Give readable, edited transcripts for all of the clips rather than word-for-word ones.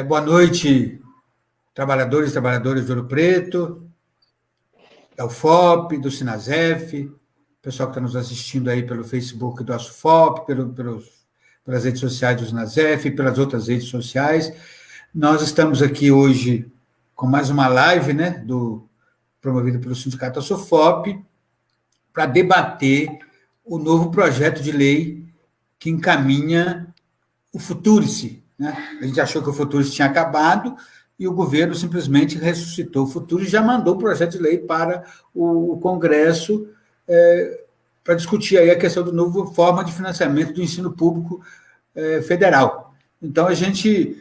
Boa noite, trabalhadores e trabalhadoras de Ouro Preto, da UFOP, do Sinasef, pessoal que está nos assistindo aí pelo Facebook do ASUFOP, pelas redes sociais do Sinasef, pelas outras redes sociais. Nós estamos aqui hoje com mais uma live, né, promovida pelo Sindicato ASUFOP, para debater o novo projeto de lei que encaminha o Futurice, né? A gente achou que o Futurice tinha acabado e o governo simplesmente ressuscitou o Futurice e já mandou o projeto de lei para o Congresso para discutir aí a questão da nova forma de financiamento do ensino público federal. Então, a gente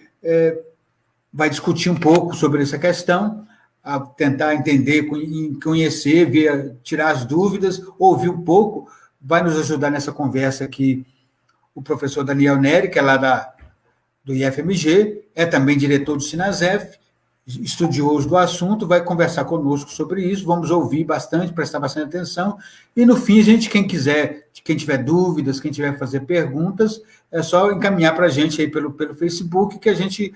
vai discutir um pouco sobre essa questão, a tentar entender, conhecer, ver, tirar as dúvidas, ouvir um pouco. Vai nos ajudar nessa conversa aqui o professor Daniel Neri, que é lá do IFMG, é também diretor do Sinasef, estudioso do assunto, vai conversar conosco sobre isso, vamos ouvir bastante, prestar bastante atenção, e no fim, quem quiser, quem tiver dúvidas, quem tiver fazer perguntas, é só encaminhar para a gente aí pelo Facebook, que a gente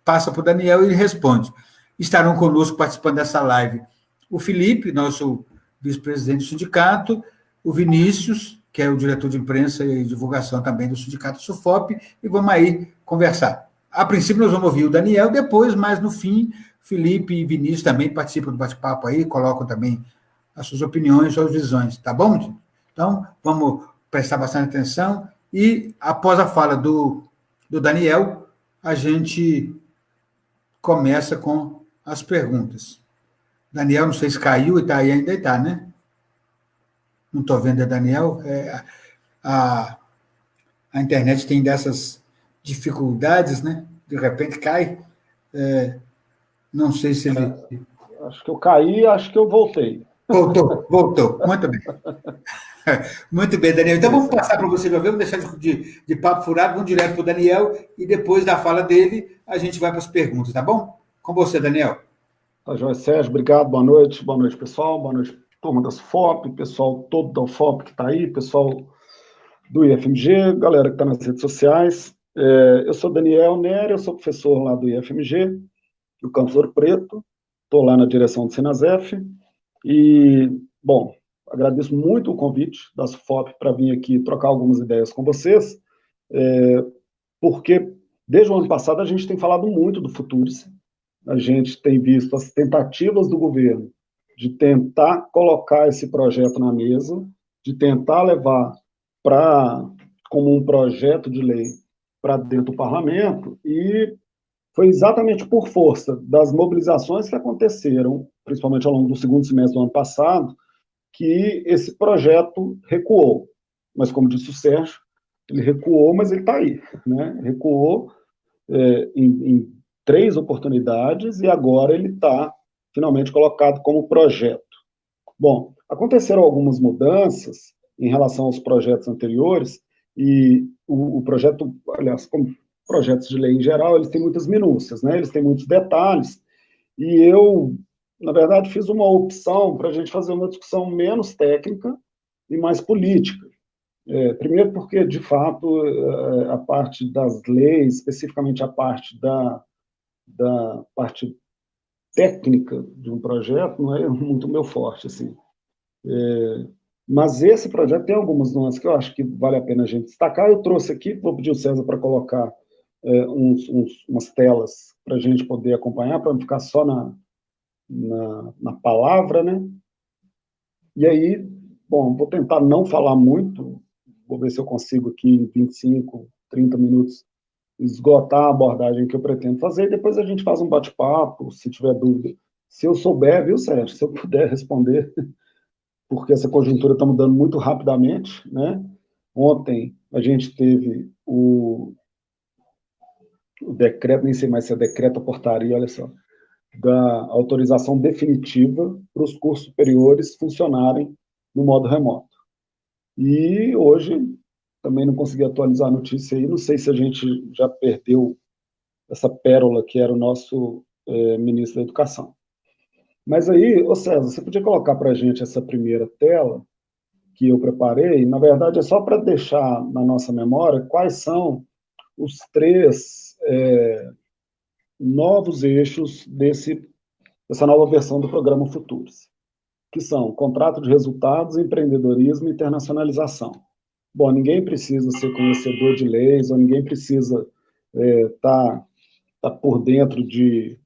passa para o Daniel e ele responde. Estarão conosco participando dessa live o Felipe, nosso vice-presidente do sindicato, o Vinícius, que é o diretor de imprensa e divulgação também do Sindicato SUFOP, e vamos aí conversar. A princípio, nós vamos ouvir o Daniel, depois, mais no fim, Felipe e Vinícius também participam do bate-papo aí, colocam também as suas opiniões, suas visões, tá bom? Então, vamos prestar bastante atenção, e após a fala do Daniel, a gente começa com as perguntas. Daniel, não sei se caiu, e está aí, ainda está, né? Não estou vendo a Daniel. A internet tem dessas dificuldades, né? De repente cai. Não sei se ele... Acho que eu caí, acho que eu voltei. Voltou. Muito bem. Muito bem, Daniel. Então, vamos passar para você, vamos deixar de papo furado, vamos direto para o Daniel, e depois da fala dele, a gente vai para as perguntas, tá bom? Com você, Daniel. Tá, João Sérgio, obrigado, boa noite, pessoal, boa noite, turma da SUFOP, pessoal todo da UFOP que está aí, pessoal do IFMG, galera que está nas redes sociais. Eu sou Daniel Nery, eu sou professor lá do IFMG, do Campus Ouro Preto, estou lá na direção do Sinasef, e, bom, agradeço muito o convite da SUFOP para vir aqui trocar algumas ideias com vocês, porque desde o ano passado a gente tem falado muito do Futurice, a gente tem visto as tentativas do governo de tentar colocar esse projeto na mesa, de tentar levar como um projeto de lei para dentro do parlamento, e foi exatamente por força das mobilizações que aconteceram, principalmente ao longo do segundo semestre do ano passado, que esse projeto recuou. Mas, como disse o Sérgio, ele recuou, mas ele está aí, né? Recuou em 3 oportunidades e agora ele está finalmente colocado como projeto. Bom, aconteceram algumas mudanças em relação aos projetos anteriores e o projeto, aliás, como projetos de lei em geral, eles têm muitas minúcias, né? Eles têm muitos detalhes e eu, na verdade, fiz uma opção para a gente fazer uma discussão menos técnica e mais política. Primeiro porque, de fato, a parte das leis, especificamente a parte da parte técnica de um projeto, não é muito meu forte, assim. Mas esse projeto tem algumas nuances que eu acho que vale a pena a gente destacar. Eu trouxe aqui, vou pedir ao César para colocar umas telas para a gente poder acompanhar, para não ficar só na palavra, né? E aí, bom, vou tentar não falar muito, vou ver se eu consigo aqui em 25, 30 minutos esgotar a abordagem que eu pretendo fazer, e depois a gente faz um bate-papo, se tiver dúvida. Se eu souber, viu, Sérgio, se eu puder responder, porque essa conjuntura está mudando muito rapidamente, né? Ontem a gente teve o decreto, nem sei mais se é decreto ou portaria, olha só, da autorização definitiva para os cursos superiores funcionarem no modo remoto. E hoje, também não consegui atualizar a notícia aí, não sei se a gente já perdeu essa pérola que era o nosso ministro da Educação. Mas aí, ô César, você podia colocar para a gente essa primeira tela que eu preparei? Na verdade, é só para deixar na nossa memória quais são os 3 novos eixos dessa nova versão do programa Futuros, que são contrato de resultados, empreendedorismo e internacionalização. Bom, ninguém precisa ser conhecedor de leis, ou ninguém precisa tá por dentro de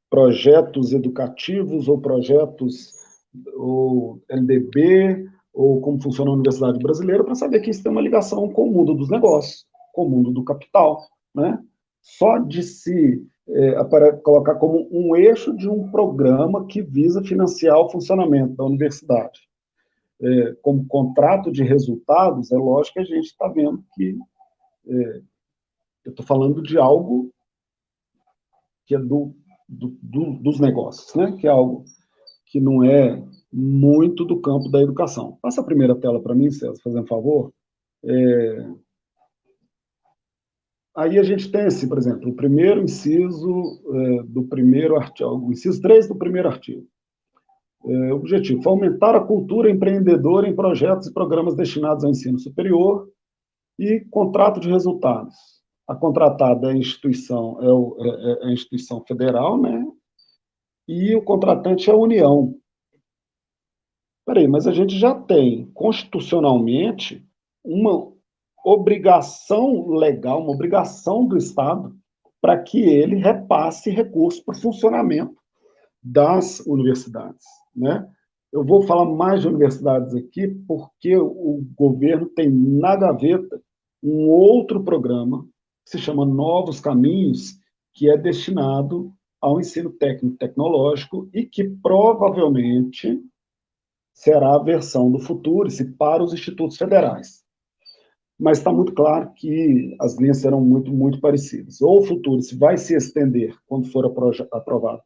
projetos educativos ou projetos ou LDB, ou como funciona a Universidade Brasileira, para saber que isso tem uma ligação com o mundo dos negócios, com o mundo do capital, né? Só de se colocar como um eixo de um programa que visa financiar o funcionamento da universidade. Como contrato de resultados, é lógico que a gente está vendo que eu estou falando de algo que é dos negócios, né? Que é algo que não é muito do campo da educação. Passa a primeira tela para mim, César, fazendo um favor. Aí a gente tem, assim, por exemplo, o primeiro inciso do primeiro artigo, o inciso 3 do primeiro artigo. Objetivo: fomentar a cultura empreendedora em projetos e programas destinados ao ensino superior. E contrato de resultados. A contratada é a instituição, é a instituição federal, né? E o contratante é a União. Peraí, mas a gente já tem, constitucionalmente, uma obrigação legal, uma obrigação do Estado para que ele repasse recursos para o funcionamento das universidades, né? Eu vou falar mais de universidades aqui porque o governo tem na gaveta um outro programa que se chama Novos Caminhos, que é destinado ao ensino técnico tecnológico e que provavelmente será a versão do Futurice para os institutos federais. Mas está muito claro que as linhas serão muito, muito parecidas. Ou o Futurice vai se estender, quando for aprovado,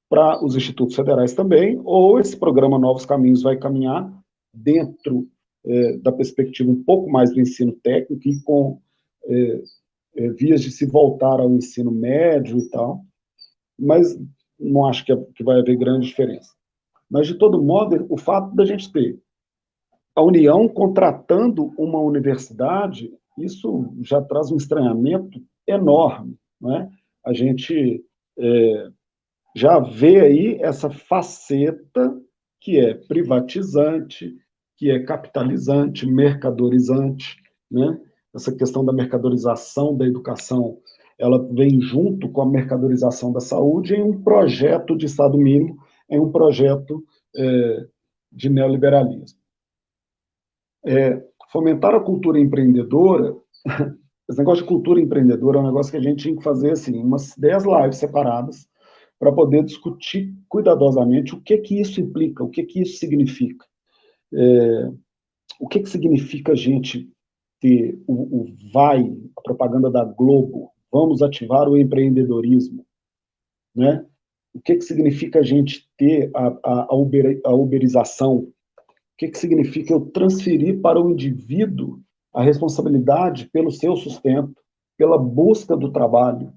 para os institutos federais também, ou esse programa Novos Caminhos vai caminhar dentro da perspectiva um pouco mais do ensino técnico e com vias de se voltar ao ensino médio e tal, mas não acho que vai haver grande diferença. Mas, de todo modo, o fato da gente ter a União contratando uma universidade, isso já traz um estranhamento enorme, não é? A gente já vê aí essa faceta que é privatizante, que é capitalizante, mercadorizante, né? Essa questão da mercadorização da educação, ela vem junto com a mercadorização da saúde em um projeto de Estado mínimo, em um projeto de neoliberalismo. Fomentar a cultura empreendedora, esse negócio de cultura empreendedora é um negócio que a gente tinha que fazer assim, umas 10 lives separadas, para poder discutir cuidadosamente o que isso implica, o que isso significa. O que significa a gente ter o VAI, a propaganda da Globo, vamos ativar o empreendedorismo, né? O que significa a gente ter a uberização? O que significa eu transferir para o indivíduo a responsabilidade pelo seu sustento, pela busca do trabalho?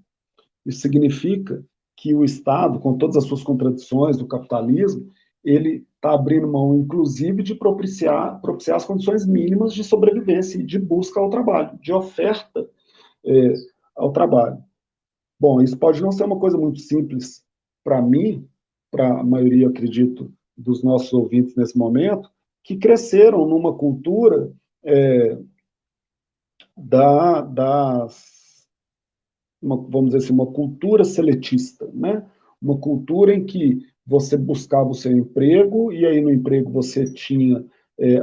Isso significa que o Estado, com todas as suas contradições do capitalismo, ele está abrindo mão, inclusive, de propiciar as condições mínimas de sobrevivência e de busca ao trabalho, de oferta ao trabalho. Bom, isso pode não ser uma coisa muito simples para mim, para a maioria, acredito, dos nossos ouvintes nesse momento, que cresceram numa cultura vamos dizer assim, uma cultura seletista, né? Uma cultura em que você buscava o seu emprego e aí no emprego você tinha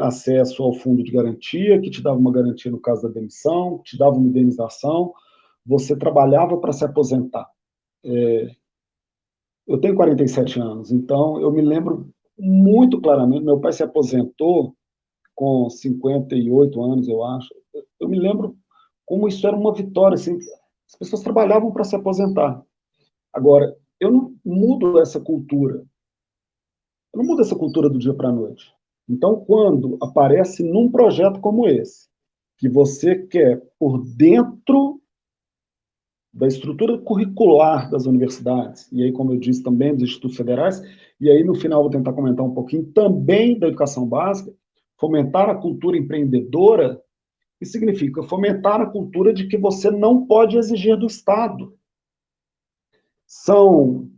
acesso ao fundo de garantia, que te dava uma garantia no caso da demissão, que te dava uma indenização, você trabalhava para se aposentar. Eu tenho 47 anos, então eu me lembro muito claramente, meu pai se aposentou com 58 anos, eu acho. Eu me lembro como isso era uma vitória, assim, as pessoas trabalhavam para se aposentar. Agora, eu não mudo essa cultura. Eu não mudo essa cultura do dia para a noite. Então, quando aparece num projeto como esse, que você quer, por dentro da estrutura curricular das universidades, e aí, como eu disse, também dos institutos federais, e aí, no final, vou tentar comentar um pouquinho também da educação básica, fomentar a cultura empreendedora, que significa fomentar a cultura de que você não pode exigir do Estado são,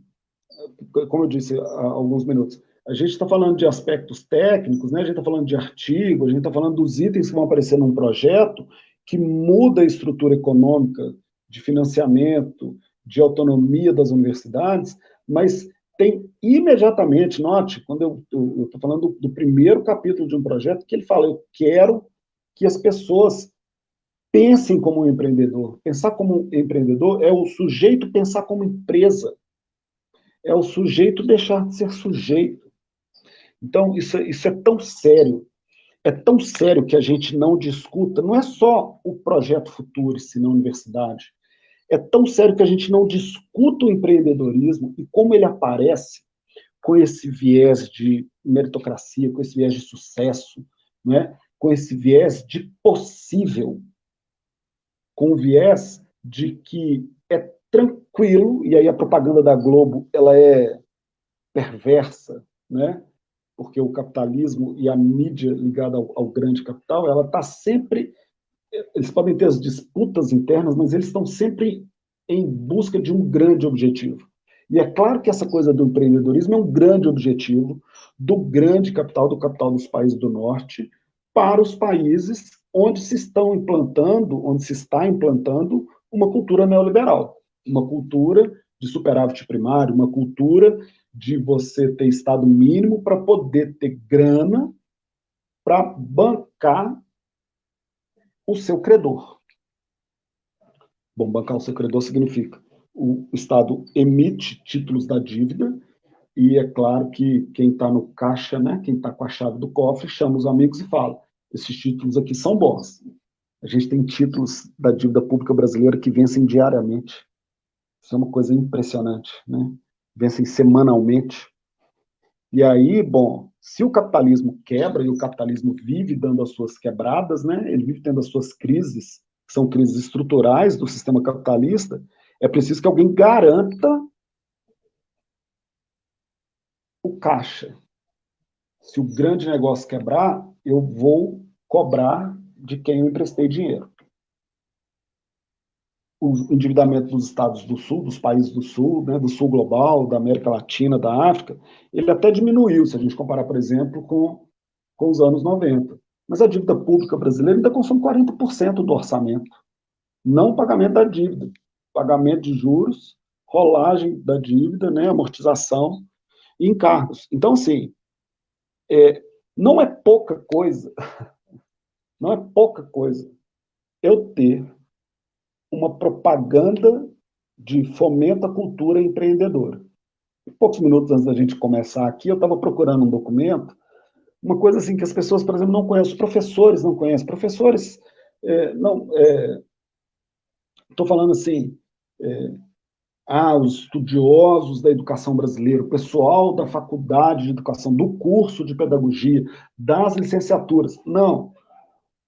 como eu disse há alguns minutos, a gente está falando de aspectos técnicos, né? A gente está falando de artigo, a gente está falando dos itens que vão aparecer num projeto que muda a estrutura econômica de financiamento, de autonomia das universidades, mas tem imediatamente, note, quando eu estou falando do primeiro capítulo de um projeto, que ele fala, eu quero que as pessoas pensem como um empreendedor. Pensar como um empreendedor é o sujeito pensar como empresa, é o sujeito deixar de ser sujeito. Então, isso é tão sério que a gente não discuta, não é só o projeto Futurice na universidade, é tão sério que a gente não discuta o empreendedorismo e como ele aparece com esse viés de meritocracia, com esse viés de sucesso, né? Com esse viés de possível, com o viés de que é tranquilo, e aí a propaganda da Globo ela é perversa, né? Porque o capitalismo e a mídia ligada ao grande capital, ela está sempre, eles podem ter as disputas internas, mas eles estão sempre em busca de um grande objetivo. E é claro que essa coisa do empreendedorismo é um grande objetivo do grande capital, do capital dos países do norte, para os países onde se estão implantando, onde se está implantando uma cultura neoliberal, uma cultura de superávit primário, uma cultura de você ter estado mínimo para poder ter grana para bancar o seu credor. Bom, bancar o seu credor significa o Estado emite títulos da dívida e é claro que quem está no caixa, né, quem está com a chave do cofre, chama os amigos e fala, esses títulos aqui são bons. A gente tem títulos da dívida pública brasileira que vencem diariamente. Isso é uma coisa impressionante, né? Vencem semanalmente. E aí, bom, se o capitalismo quebra, e o capitalismo vive dando as suas quebradas, né? Ele vive tendo as suas crises, que são crises estruturais do sistema capitalista, é preciso que alguém garanta o caixa. Se o grande negócio quebrar, eu vou cobrar de quem eu emprestei dinheiro. O endividamento dos estados do sul, dos países do sul, né, do sul global, da América Latina, da África, ele até diminuiu, se a gente comparar, por exemplo, com os anos 90. Mas a dívida pública brasileira ainda consome 40% do orçamento. Não o pagamento da dívida, pagamento de juros, rolagem da dívida, né, amortização e encargos. Então, assim, não é pouca coisa, não é pouca coisa eu ter uma propaganda de fomento à cultura empreendedora. Poucos minutos antes da gente começar aqui, eu estava procurando um documento, uma coisa assim que as pessoas, por exemplo, não conhecem, os professores não conhecem. Professores, estou falando assim, os estudiosos da educação brasileira, o pessoal da faculdade de educação, do curso de pedagogia, das licenciaturas. Não.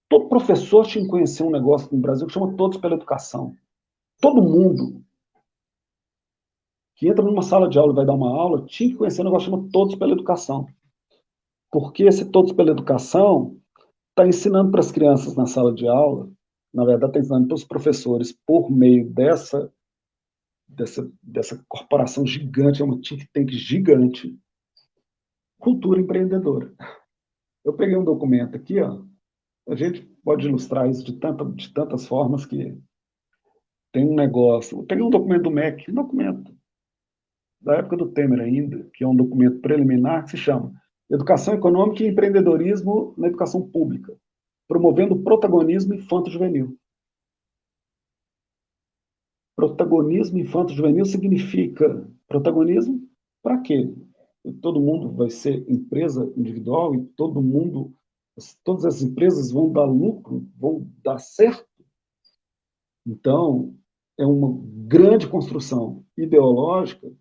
Todo professor tinha que conhecer um negócio no Brasil que chama Todos pela Educação. Todo mundo que entra numa sala de aula e vai dar uma aula tinha que conhecer um negócio que chama Todos pela Educação. Porque esse Todos pela Educação está ensinando para as crianças na sala de aula, na verdade está ensinando para os professores por meio dessa corporação gigante, é uma think tank gigante, cultura empreendedora. Eu peguei um documento aqui, ó, a gente pode ilustrar isso de tantas formas que tem um negócio. Eu peguei um documento do MEC, um documento da época do Temer ainda, que é um documento preliminar que se chama Educação Econômica e Empreendedorismo na Educação Pública, promovendo o protagonismo infanto-juvenil. Protagonismo infanto-juvenil significa protagonismo para quê? Todo mundo vai ser empresa individual e todas as empresas vão dar lucro, vão dar certo. Então, é uma grande construção ideológica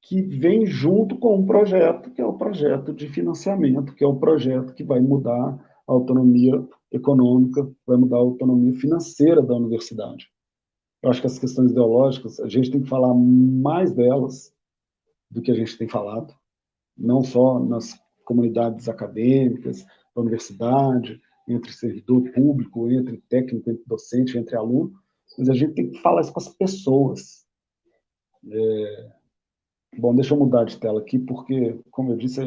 que vem junto com um projeto, que é o projeto de financiamento, que é o projeto que vai mudar a autonomia econômica, vai mudar a autonomia financeira da universidade. Eu acho que as questões ideológicas, a gente tem que falar mais delas do que a gente tem falado, não só nas comunidades acadêmicas, da universidade, entre servidor público, entre técnico, entre docente, entre aluno, mas a gente tem que falar isso com as pessoas. Bom, deixa eu mudar de tela aqui, porque, como eu disse,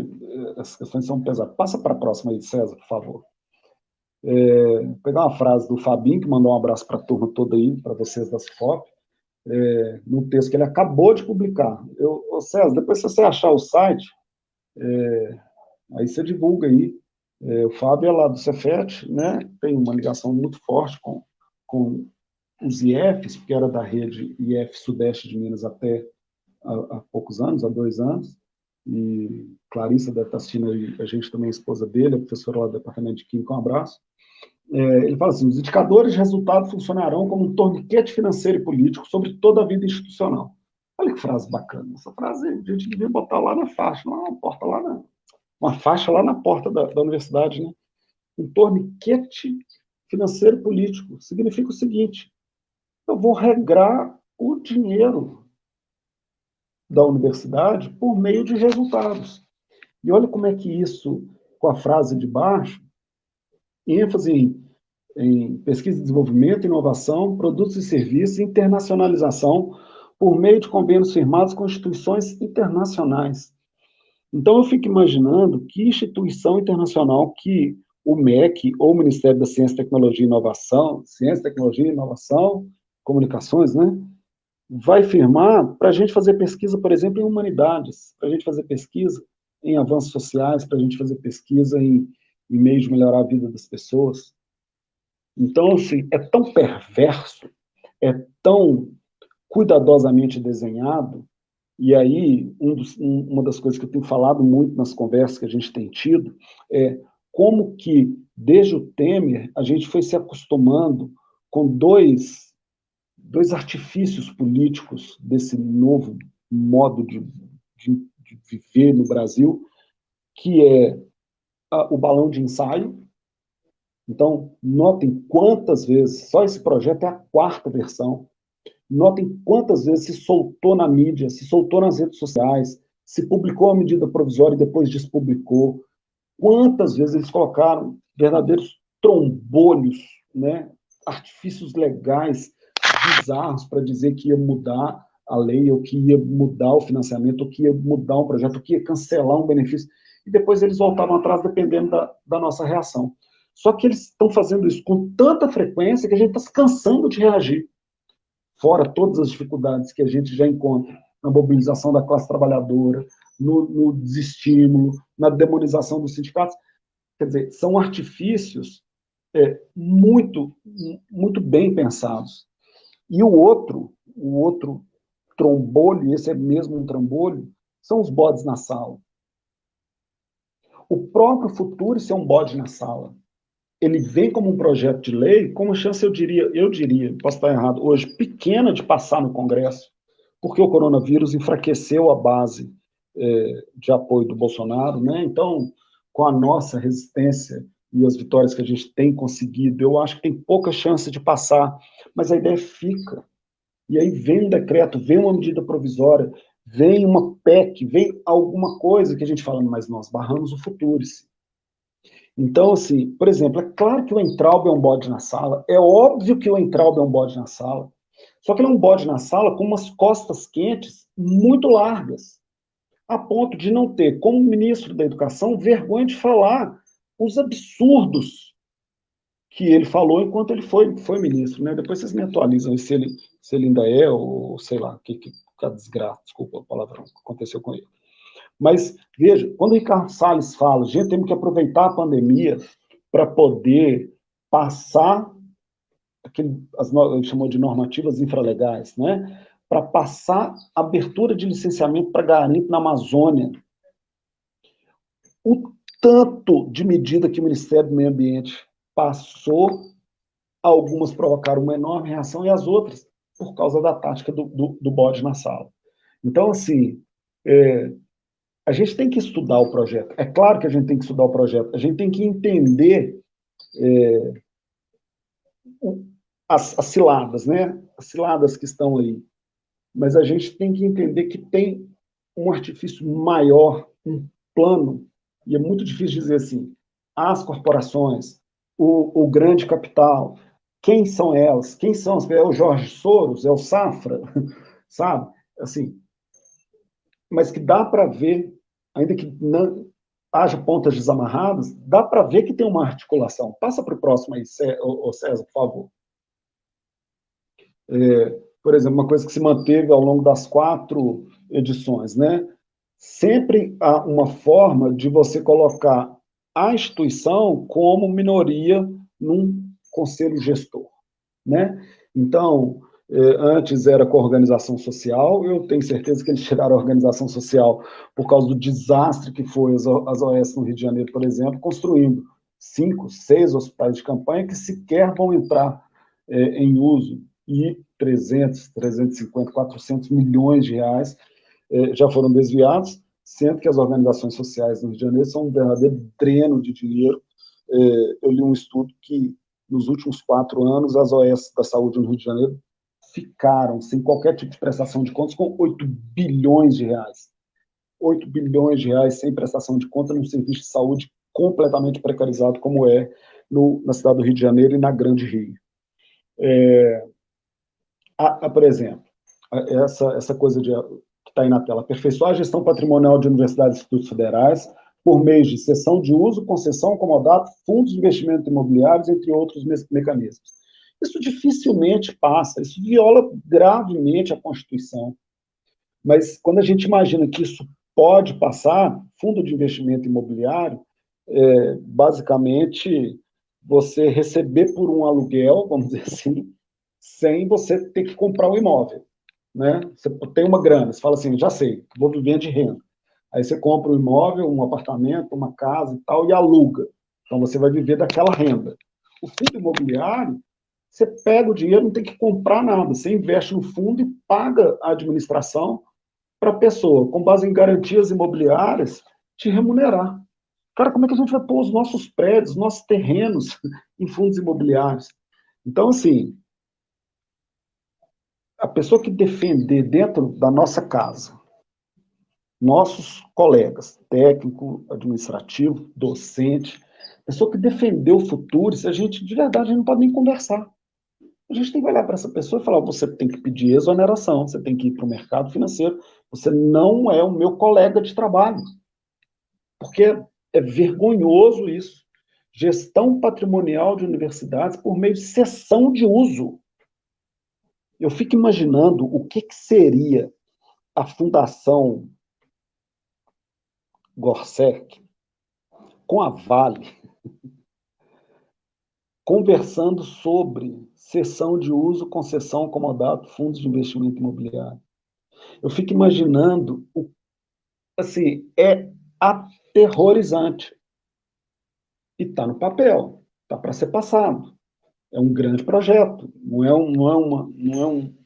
essas questões são pesadas. Passa para a próxima aí, César, por favor. Vou pegar uma frase do Fabinho, que mandou um abraço para a turma toda aí, para vocês da SFOP, no texto que ele acabou de publicar. César, depois se você achar o site, aí você divulga aí. O Fábio é lá do Cefet, né? Tem uma ligação muito forte com os IEFs, porque era da rede IEF Sudeste de Minas até há poucos anos, há 2 anos, e Clarissa deve estar assistindo aí, a gente também é esposa dele, é professora lá do Departamento de Química, um abraço. Ele fala assim, os indicadores de resultado funcionarão como um torniquete financeiro e político sobre toda a vida institucional. Olha que frase bacana. Essa frase a gente devia botar lá na faixa, lá na porta, uma faixa lá na porta da universidade, né? Um torniquete financeiro e político. Significa o seguinte, eu vou regrar o dinheiro da universidade por meio de resultados. E olha como é que isso, com a frase de baixo, ênfase em pesquisa e desenvolvimento, inovação, produtos e serviços, internacionalização, por meio de convênios firmados com instituições internacionais. Então, eu fico imaginando que instituição internacional que o MEC, ou o Ministério da Ciência, Tecnologia e Inovação, Comunicações, né, vai firmar para a gente fazer pesquisa, por exemplo, em humanidades, para a gente fazer pesquisa em avanços sociais, para a gente fazer pesquisa em meios de melhorar a vida das pessoas. Então, assim, é tão perverso, é tão cuidadosamente desenhado, e aí uma das coisas que eu tenho falado muito nas conversas que a gente tem tido é como que, desde o Temer, a gente foi se acostumando com dois artifícios políticos desse novo modo de viver no Brasil, que é o balão de ensaio. Então, notem quantas vezes, só esse projeto é a 4ª versão, notem quantas vezes se soltou na mídia, se soltou nas redes sociais, se publicou a medida provisória e depois despublicou, quantas vezes eles colocaram verdadeiros trombolhos, né, artifícios legais bizarros para dizer que ia mudar a lei, ou que ia mudar o financiamento, ou que ia mudar um projeto, ou que ia cancelar um benefício, e depois eles voltavam atrás dependendo da nossa reação. Só que eles estão fazendo isso com tanta frequência que a gente está se cansando de reagir. Fora todas as dificuldades que a gente já encontra na mobilização da classe trabalhadora, no desestímulo, na demonização dos sindicatos. Quer dizer, são artifícios muito, muito bem pensados. E o outro trombolho, esse é mesmo um trambolho, são os bodes na sala. O próprio Futurice é um bode na sala. Ele vem como um projeto de lei com uma chance, eu diria, posso estar errado, hoje, pequena de passar no Congresso, porque o coronavírus enfraqueceu a base de apoio do Bolsonaro, né? Então, com a nossa resistência e as vitórias que a gente tem conseguido, eu acho que tem pouca chance de passar, mas a ideia fica. E aí vem um decreto, vem uma medida provisória, vem uma PEC, vem alguma coisa que a gente fala, mas nós barramos o Futurice. Então, assim, por exemplo, é claro que o Weintraub é um bode na sala, é óbvio que o Weintraub é um bode na sala, só que ele é um bode na sala com umas costas quentes muito largas, a ponto de não ter, como ministro da Educação, vergonha de falar os absurdos que ele falou enquanto ele foi ministro, né? Depois vocês me atualizam se ele ainda é, ou sei lá, que a desgraça, desculpa a palavra, que aconteceu com ele. Mas, veja, quando o Ricardo Salles fala, gente, temos que aproveitar a pandemia para poder passar, ele chamou de normativas infralegais, né? Para passar abertura de licenciamento para garimpo na Amazônia. O tanto de medida que o Ministério do Meio Ambiente passou, algumas provocaram uma enorme reação e as outras por causa da tática do bode na sala. Então, assim, a gente tem que estudar o projeto. É claro que a gente tem que estudar o projeto. A gente tem que entender as ciladas, né? As ciladas que estão aí. Mas a gente tem que entender que tem um artifício maior, um plano, e é muito difícil dizer assim, as corporações, o grande capital, quem são elas? Quem são? É o Jorge Soros? É o Safra? Sabe? assim, mas que dá para ver, ainda que não haja pontas desamarradas, dá para ver que tem uma articulação. Passa para o próximo aí, César, por favor. Por exemplo, uma coisa que se manteve ao longo das 4 edições, né? Sempre há uma forma de você colocar a instituição como minoria num conselho gestor, né? Então, antes era com a organização social, eu tenho certeza que eles tiraram a organização social por causa do desastre que foi as OS no Rio de Janeiro, por exemplo, construindo 5, 6 hospitais de campanha que sequer vão entrar em uso, e 300, 350, 400 milhões de reais já foram desviados, sendo que as organizações sociais no Rio de Janeiro são um verdadeiro dreno de dinheiro. Eu li um estudo que, nos últimos 4 anos, as OS da saúde no Rio de Janeiro ficaram sem qualquer tipo de prestação de contas com 8 bilhões de reais. 8 bilhões de reais sem prestação de conta num serviço de saúde completamente precarizado como é na cidade do Rio de Janeiro e na Grande Rio. Por exemplo, essa coisa que está aí na tela, aperfeiçoar a gestão patrimonial de universidades e institutos federais por meio de cessão de uso, concessão, comodato, fundos de investimento imobiliários, entre outros mecanismos. Isso dificilmente passa, isso viola gravemente a Constituição. Mas quando a gente imagina que isso pode passar, fundo de investimento imobiliário, basicamente, você receber por um aluguel, vamos dizer assim, sem você ter que comprar o imóvel, né? Você tem uma grana, você fala assim, já sei, vou viver de renda. Aí você compra um imóvel, um apartamento, uma casa e tal, e aluga. Então você vai viver daquela renda. O fundo imobiliário, você pega o dinheiro, não tem que comprar nada, você investe no fundo e paga a administração para a pessoa, com base em garantias imobiliárias, te remunerar. Cara, como é que a gente vai pôr os nossos prédios, nossos terrenos em fundos imobiliários? Então, assim, a pessoa que defender dentro da nossa casa, nossos colegas, técnico, administrativo, docente, pessoa que defendeu o futuro, se a gente, de verdade, a gente não pode nem conversar. A gente tem que olhar para essa pessoa e falar, você tem que pedir exoneração, você tem que ir para o mercado financeiro, você não é o meu colega de trabalho. Porque é vergonhoso isso. Gestão patrimonial de universidades por meio de cessão de uso. Eu fico imaginando o que seria a Fundação Gorsec com a Vale conversando sobre cessão de uso, concessão, comodato, fundos de investimento imobiliário. Eu fico imaginando, assim, é aterrorizante. E está no papel, está para ser passado. É um grande projeto, não é um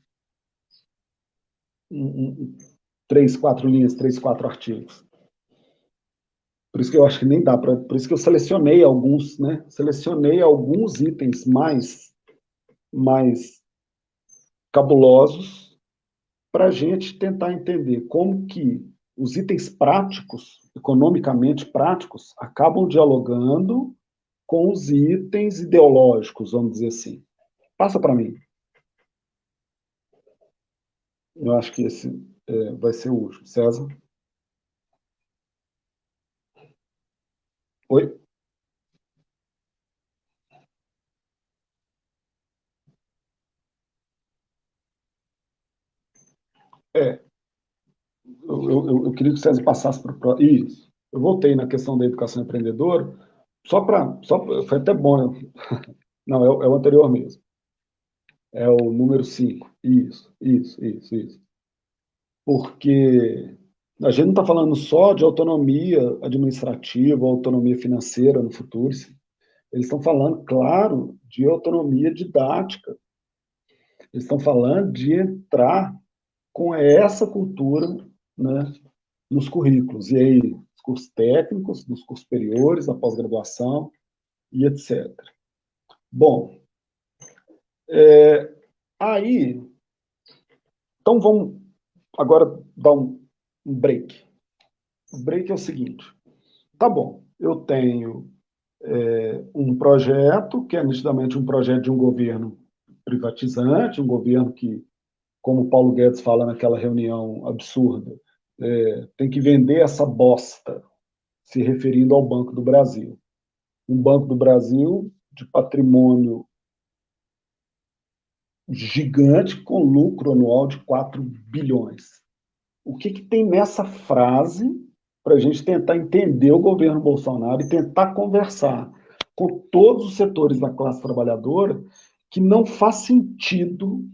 3, 4 linhas, 3, 4 artigos. Por isso que eu acho que nem dá para. Por isso que eu selecionei alguns, né? Selecionei alguns itens mais cabulosos para a gente tentar entender como que os itens práticos, economicamente práticos, acabam dialogando com os itens ideológicos, vamos dizer assim. Passa para mim. Eu acho que esse vai ser o último. César? Oi? É, eu queria que o César passasse para o próximo. Isso. Eu voltei na questão da educação empreendedora, foi até bom. Não, é o anterior mesmo. É o número 5. Isso. Porque a gente não está falando só de autonomia administrativa, autonomia financeira no futuro. Eles estão falando, claro, de autonomia didática. Eles estão falando de entrar com essa cultura, né, nos currículos. E aí, nos cursos técnicos, nos cursos superiores, na pós-graduação e etc. Bom, aí, então vamos agora dar um break. O break é o seguinte, tá bom, eu tenho um projeto, que é nitidamente um projeto de um governo privatizante, um governo que como o Paulo Guedes fala naquela reunião absurda, tem que vender essa bosta, se referindo ao Banco do Brasil. Um Banco do Brasil de patrimônio gigante, com lucro anual de 4 bilhões. O que tem nessa frase para a gente tentar entender o governo Bolsonaro e tentar conversar com todos os setores da classe trabalhadora que não faz sentido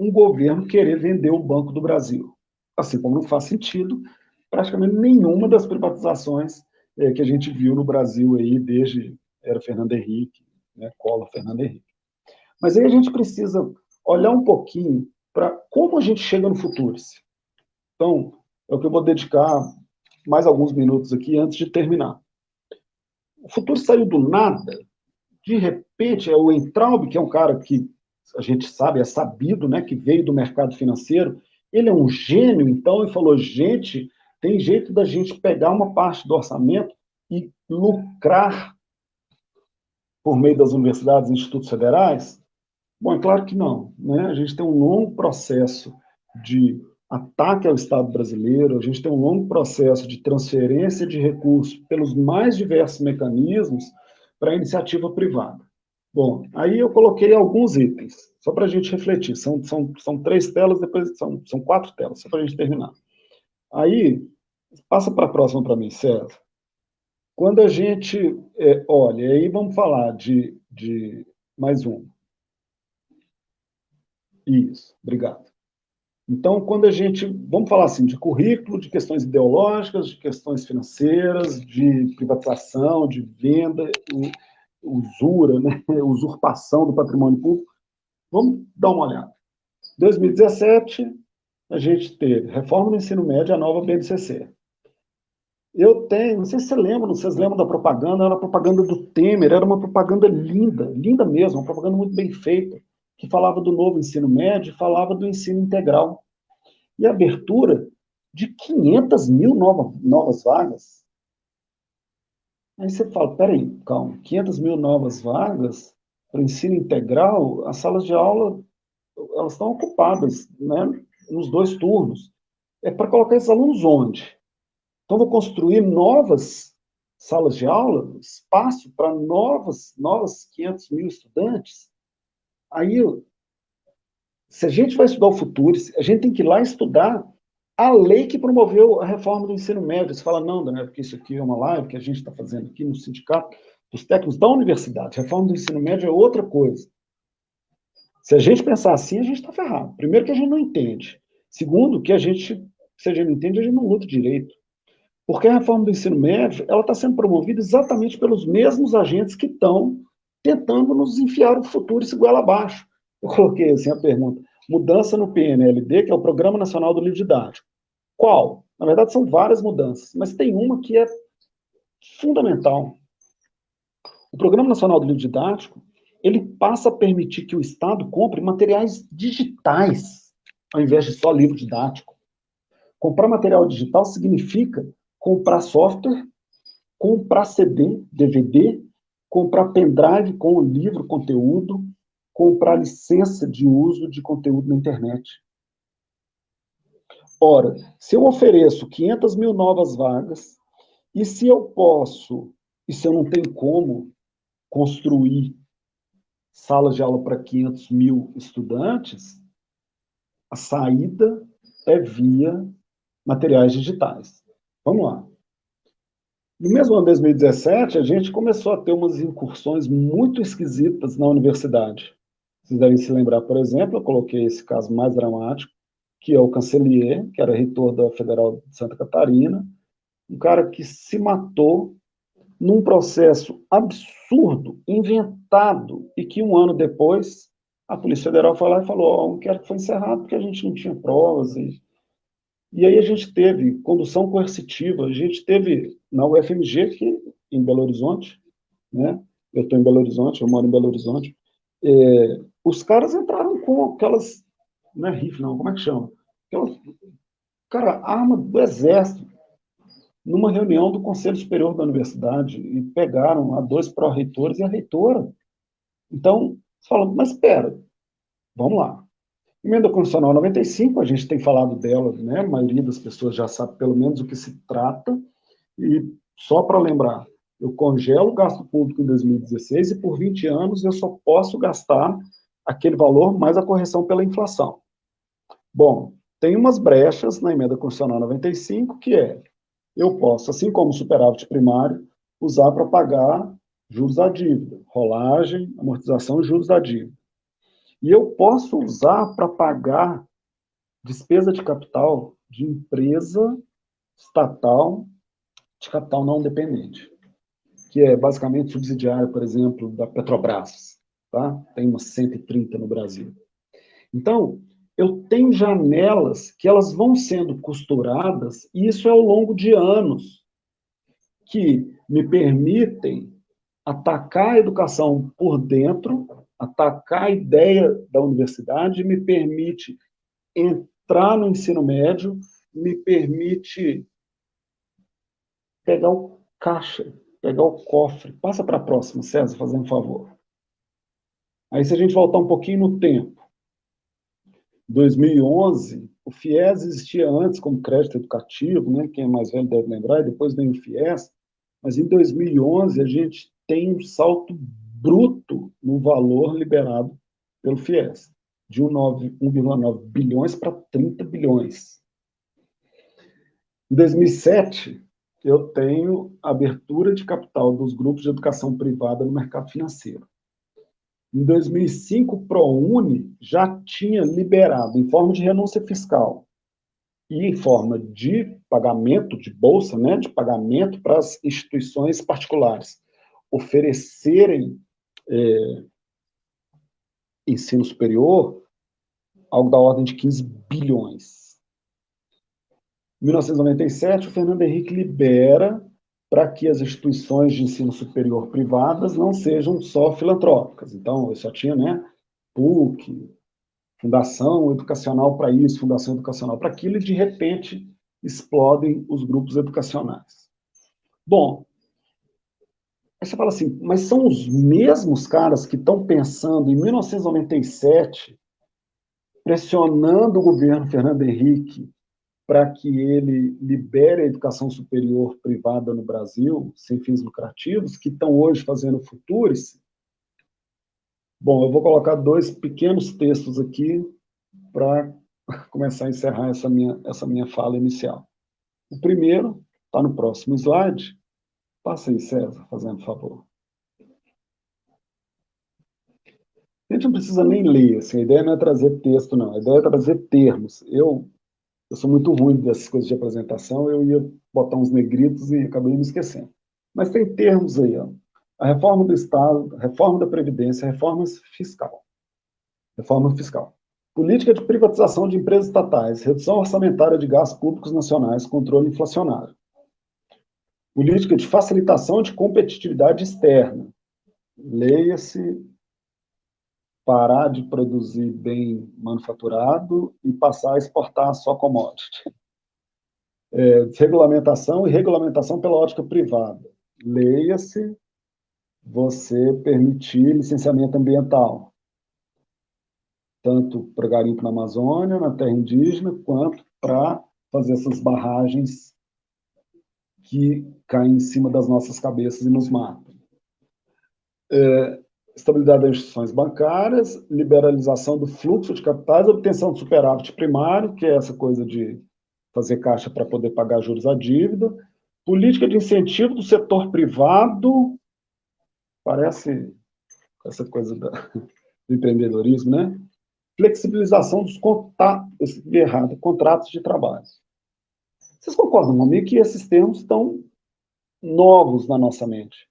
um governo querer vender o Banco do Brasil? Assim como não faz sentido praticamente nenhuma das privatizações que a gente viu no Brasil aí desde era Fernando Henrique, né, Collor, Fernando Henrique. Mas aí a gente precisa olhar um pouquinho para como a gente chega no Futurice. Então, é o que eu vou dedicar mais alguns minutos aqui antes de terminar. O Futurice saiu do nada, de repente, é o Entraub, que é um cara que a gente sabe, é sabido, né, que veio do mercado financeiro, ele é um gênio, então ele falou, gente, tem jeito da gente pegar uma parte do orçamento e lucrar por meio das universidades e institutos federais? Bom, é claro que não, né? A gente tem um longo processo de ataque ao Estado brasileiro, a gente tem um longo processo de transferência de recursos pelos mais diversos mecanismos para a iniciativa privada. Bom, aí eu coloquei alguns itens, só para a gente refletir. São 3 telas, depois são 4 telas, só para a gente terminar. Aí, passa para a próxima para mim, César. Quando a gente olha, aí vamos falar de mais um. Isso, obrigado. Então, quando a gente, vamos falar assim, de currículo, de questões ideológicas, de questões financeiras, de privatização, de venda, usura, né? Usurpação do patrimônio público, vamos dar uma olhada. Em 2017, a gente teve reforma do ensino médio, a nova BNCC. Eu tenho, não sei se vocês lembram da propaganda, era a propaganda do Temer, era uma propaganda linda, linda mesmo, uma propaganda muito bem feita, que falava do novo ensino médio, falava do ensino integral. E a abertura de 500 mil novas vagas. Aí você fala, peraí, calma, 500 mil novas vagas para ensino integral, as salas de aula, elas estão ocupadas, né, nos 2 turnos. É para colocar esses alunos onde? Então, vou construir novas salas de aula, espaço para novas 500 mil estudantes. Aí, se a gente vai estudar o futuro, a gente tem que ir lá estudar a lei que promoveu a reforma do ensino médio. Você fala, não, Daniel, porque isso aqui é uma live que a gente está fazendo aqui no sindicato dos técnicos da universidade. A reforma do ensino médio é outra coisa. Se a gente pensar assim, a gente está ferrado. Primeiro, que a gente não entende. Segundo, que se a gente não entende, a gente não luta direito. Porque a reforma do ensino médio ela está sendo promovida exatamente pelos mesmos agentes que estão tentando nos enfiar o futuro esse goela abaixo. Eu coloquei assim a pergunta, mudança no PNLD, que é o Programa Nacional do Livro Didático. Qual? Na verdade, são várias mudanças, mas tem uma que é fundamental. O Programa Nacional do Livro Didático, ele passa a permitir que o Estado compre materiais digitais, ao invés de só livro didático. Comprar material digital significa comprar software, comprar CD, DVD, comprar pendrive com o livro, conteúdo, comprar licença de uso de conteúdo na internet. Ora, se eu ofereço 500 mil novas vagas, e se eu posso, e se eu não tenho como construir salas de aula para 500 mil estudantes, a saída é via materiais digitais. Vamos lá. No mesmo ano de 2017, a gente começou a ter umas incursões muito esquisitas na universidade. Vocês devem se lembrar, por exemplo, eu coloquei esse caso mais dramático, que é o Cancelier, que era reitor da Federal de Santa Catarina, um cara que se matou num processo absurdo, inventado, e que um ano depois a Polícia Federal foi lá e falou, o inquérito foi encerrado porque a gente não tinha provas. E aí a gente teve condução coercitiva, a gente teve na UFMG, que em Belo Horizonte, né? Eu estou em Belo Horizonte, eu moro em Belo Horizonte, os caras entraram com aquelas, não é rifle não, como é que chama? Aquelas, cara, arma do exército, numa reunião do Conselho Superior da Universidade, e pegaram a 2 pró-reitores e a reitora. Então, você fala, mas espera, vamos lá. Emenda constitucional 95, a gente tem falado dela, né? A maioria das pessoas já sabe pelo menos o que se trata, e só para lembrar, eu congelo o gasto público em 2016 e por 20 anos eu só posso gastar aquele valor mais a correção pela inflação. Bom, tem umas brechas na emenda constitucional 95, que é, eu posso, assim como o superávit primário, usar para pagar juros da dívida, rolagem, amortização e juros da dívida. E eu posso usar para pagar despesa de capital de empresa estatal de capital não dependente, que é basicamente subsidiário, por exemplo, da Petrobras, tá? Tem umas 130 no Brasil. Então, eu tenho janelas que elas vão sendo costuradas, e isso é ao longo de anos, que me permitem atacar a educação por dentro, atacar a ideia da universidade, me permite entrar no ensino médio, me permite pegar o caixa, pegar o cofre. Passa para a próxima, César, fazendo um favor. Aí, se a gente voltar um pouquinho no tempo, 2011, o FIES existia antes como crédito educativo, né? Quem é mais velho deve lembrar, e depois vem o FIES, mas em 2011 a gente tem um salto bruto no valor liberado pelo FIES, de 1,9 bilhões para 30 bilhões. Em 2007, eu tenho abertura de capital dos grupos de educação privada no mercado financeiro. Em 2005, o ProUni já tinha liberado, em forma de renúncia fiscal e em forma de pagamento de bolsa, né, de pagamento para as instituições particulares oferecerem ensino superior, algo da ordem de 15 bilhões. Em 1997, o Fernando Henrique libera para que as instituições de ensino superior privadas não sejam só filantrópicas. Então, eu só tinha, né, PUC, Fundação Educacional para isso, Fundação Educacional para aquilo, e de repente explodem os grupos educacionais. Bom, aí você fala assim, mas são os mesmos caras que estão pensando em 1997, pressionando o governo Fernando Henrique para que ele libere a educação superior privada no Brasil, sem fins lucrativos, que estão hoje fazendo Futurice. Bom, eu vou colocar dois pequenos textos aqui para começar a encerrar essa minha fala inicial. O primeiro está no próximo slide. Passa aí, César, fazendo favor. A gente não precisa nem ler, assim, a ideia não é trazer texto, não. A ideia é trazer termos. Eu sou muito ruim dessas coisas de apresentação, eu ia botar uns negritos e acabei me esquecendo. Mas tem termos aí, ó. A reforma do Estado, a reforma da Previdência, reforma fiscal. Reforma fiscal. Política de privatização de empresas estatais, redução orçamentária de gastos públicos nacionais, controle inflacionário. Política de facilitação de competitividade externa. Leia-se parar de produzir bem manufaturado e passar a exportar só commodity. Desregulamentação e regulamentação pela ótica privada. Leia-se você permitir licenciamento ambiental, tanto para garimpo na Amazônia, na terra indígena, quanto para fazer essas barragens que caem em cima das nossas cabeças e nos matam. Estabilidade das instituições bancárias, liberalização do fluxo de capitais, obtenção de superávit primário, que é essa coisa de fazer caixa para poder pagar juros à dívida, política de incentivo do setor privado, parece essa coisa do empreendedorismo, né? Flexibilização dos contratos de trabalho. Vocês concordam comigo que esses termos estão novos na nossa mente?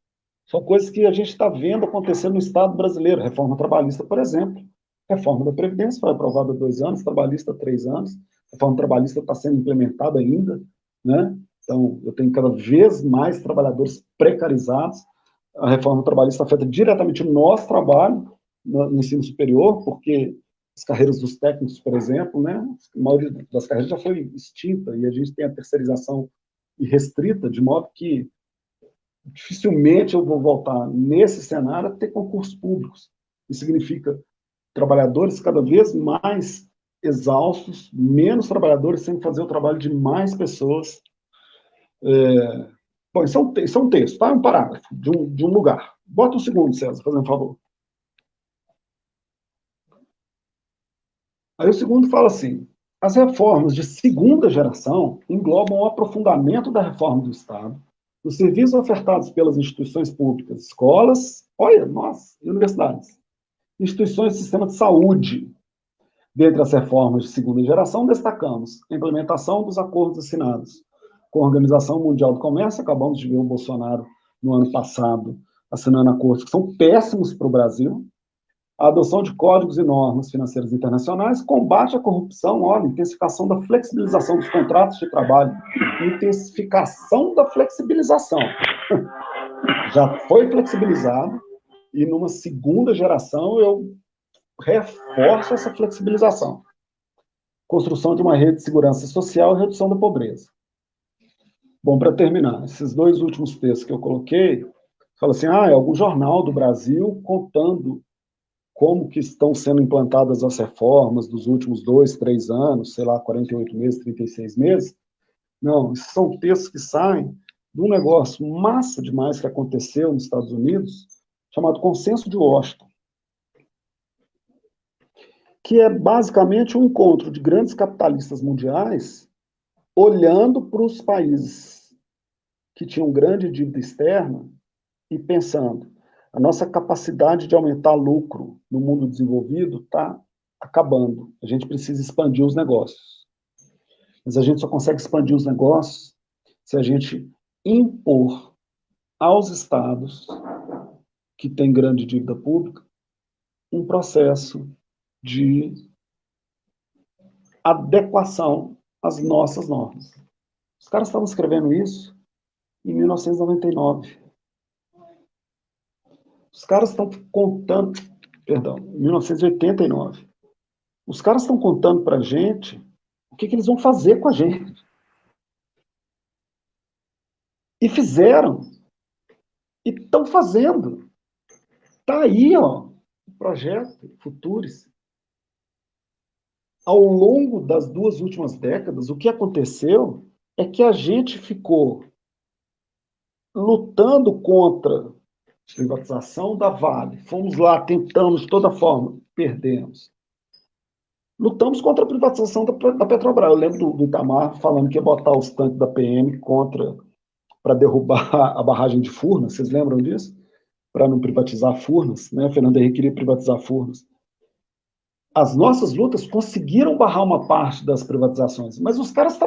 São coisas que a gente está vendo acontecer no Estado brasileiro. Reforma trabalhista, por exemplo. Reforma da Previdência foi aprovada há 2 anos, trabalhista há 3 anos. Reforma trabalhista está sendo implementada ainda, né? Então, eu tenho cada vez mais trabalhadores precarizados. A reforma trabalhista afeta diretamente o nosso trabalho no ensino superior, porque as carreiras dos técnicos, por exemplo, né? A maioria das carreiras já foi extinta e a gente tem a terceirização irrestrita, de modo que dificilmente eu vou voltar nesse cenário a ter concursos públicos. Isso significa trabalhadores cada vez mais exaustos, menos trabalhadores, sem fazer o trabalho de mais pessoas. Bom, isso é um texto, tá? É um parágrafo de um lugar. Bota um segundo, César, fazendo um favor. Aí o segundo fala assim: as reformas de segunda geração englobam o aprofundamento da reforma do Estado, os serviços ofertados pelas instituições públicas, escolas, olha, nossa, e universidades, instituições do sistema de saúde. Dentre as reformas de segunda geração, destacamos a implementação dos acordos assinados com a Organização Mundial do Comércio. Acabamos de ver o Bolsonaro, no ano passado, assinando acordos que são péssimos para o Brasil. A adoção de códigos e normas financeiras internacionais, combate à corrupção, olha, intensificação da flexibilização dos contratos de trabalho, intensificação da flexibilização. Já foi flexibilizado, e numa segunda geração eu reforço essa flexibilização. Construção de uma rede de segurança social e redução da pobreza. Bom, para terminar, esses dois últimos textos que eu coloquei, fala assim, é algum jornal do Brasil contando como que estão sendo implantadas as reformas dos últimos 2, 3 anos, sei lá, 48 meses, 36 meses. Não, esses são textos que saem de um negócio massa demais que aconteceu nos Estados Unidos, chamado Consenso de Washington, que é basicamente um encontro de grandes capitalistas mundiais olhando para os países que tinham grande dívida externa e pensando, a nossa capacidade de aumentar lucro no mundo desenvolvido está acabando. A gente precisa expandir os negócios. Mas a gente só consegue expandir os negócios se a gente impor aos estados que têm grande dívida pública um processo de adequação às nossas normas. Os caras estavam escrevendo isso em 1999. Os caras estão contando, perdão, 1989. Os caras estão contando para a gente o que eles vão fazer com a gente. E fizeram. E estão fazendo. Está aí, ó, o projeto Futuris. Ao longo das 2 últimas décadas, o que aconteceu é que a gente ficou lutando contra a privatização da Vale. Fomos lá, tentamos de toda forma, perdemos. Lutamos contra a privatização da Petrobras. Eu lembro do Itamar falando que ia botar os tanques da PM para derrubar a barragem de Furnas. Vocês lembram disso? Para não privatizar Furnas, né? Fernando Henrique queria privatizar Furnas. As nossas lutas conseguiram barrar uma parte das privatizações, mas os caras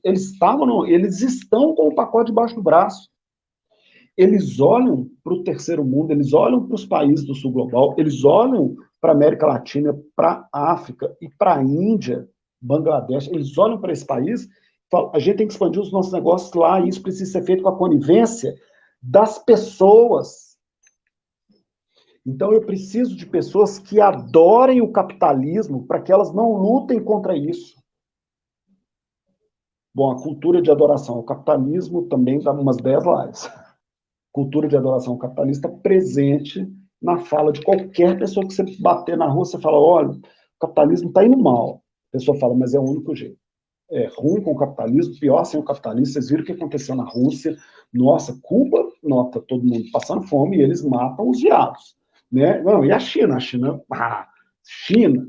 eles estão com o pacote debaixo do braço. Eles olham para o terceiro mundo, eles olham para os países do sul global, eles olham para a América Latina, para a África e para a Índia, Bangladesh, eles olham para esse país e falam, a gente tem que expandir os nossos negócios lá, e isso precisa ser feito com a conivência das pessoas. Então eu preciso de pessoas que adorem o capitalismo para que elas não lutem contra isso. Bom, a cultura de adoração ao capitalismo também dá umas 10 lives. Cultura de adoração capitalista presente na fala de qualquer pessoa que você bater na rua, você fala, olha, o capitalismo está indo mal. A pessoa fala, mas é o único jeito. É ruim com o capitalismo, pior sem o capitalismo. Vocês viram o que aconteceu na Rússia. Nossa, Cuba, nota, todo mundo passando fome e eles matam os viados. Né? Não, e a China? China.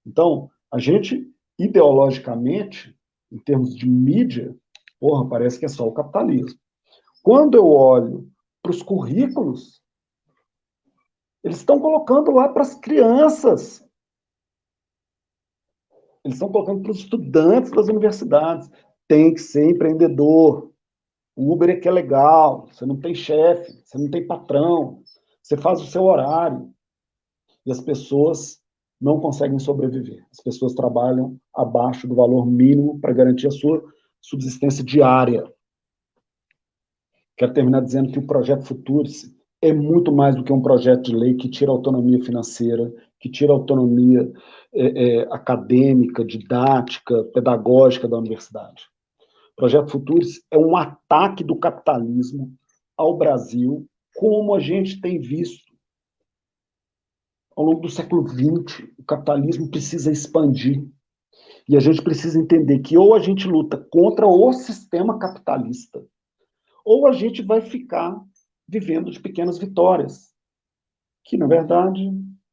Então, a gente, ideologicamente, em termos de mídia, parece que é só o capitalismo. Quando eu olho para os currículos, eles estão colocando lá para as crianças. Eles estão colocando para os estudantes das universidades. Tem que ser empreendedor. O Uber é que é legal. Você não tem chefe, você não tem patrão. Você faz o seu horário. E as pessoas não conseguem sobreviver. As pessoas trabalham abaixo do valor mínimo para garantir a sua subsistência diária. Quero terminar dizendo que o projeto Futuris é muito mais do que um projeto de lei que tira a autonomia financeira, que tira a autonomia acadêmica, didática, pedagógica da universidade. O projeto Futuris é um ataque do capitalismo ao Brasil, como a gente tem visto ao longo do século XX. O capitalismo precisa expandir. E a gente precisa entender que ou a gente luta contra o sistema capitalista, ou a gente vai ficar vivendo de pequenas vitórias, que, na verdade,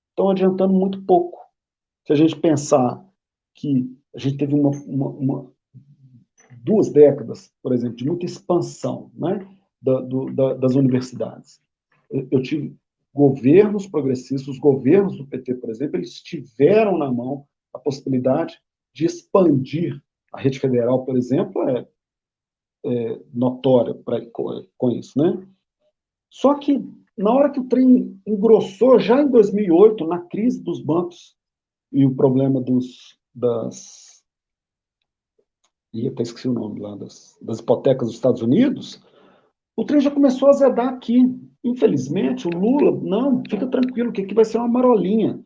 estão adiantando muito pouco. Se a gente pensar que a gente teve 2 décadas, por exemplo, de muita expansão, né, das universidades. Eu tive governos progressistas, os governos do PT, por exemplo, eles tiveram na mão a possibilidade de expandir a rede federal, por exemplo, notória com isso, né? Só que, na hora que o trem engrossou, já em 2008, na crise dos bancos e o problema até esqueci o nome lá, das hipotecas dos Estados Unidos, o trem já começou a azedar aqui. Infelizmente, o Lula, não, fica tranquilo, que aqui vai ser uma marolinha.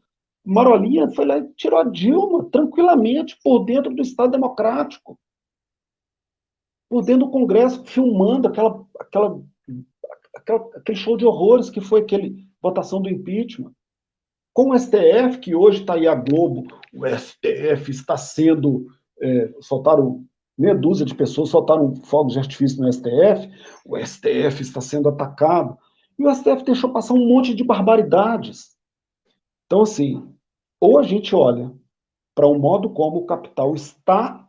Marolinha foi lá e tirou a Dilma, tranquilamente, por dentro do Estado Democrático, por dentro do Congresso, filmando aquele show de horrores que foi aquele votação do impeachment. Com o STF, que hoje está aí a Globo, o STF está sendo... soltaram meia dúzia de pessoas, soltaram fogos de artifício no STF, o STF está sendo atacado, e o STF deixou passar um monte de barbaridades. Então, assim, ou a gente olha para o modo como o capital está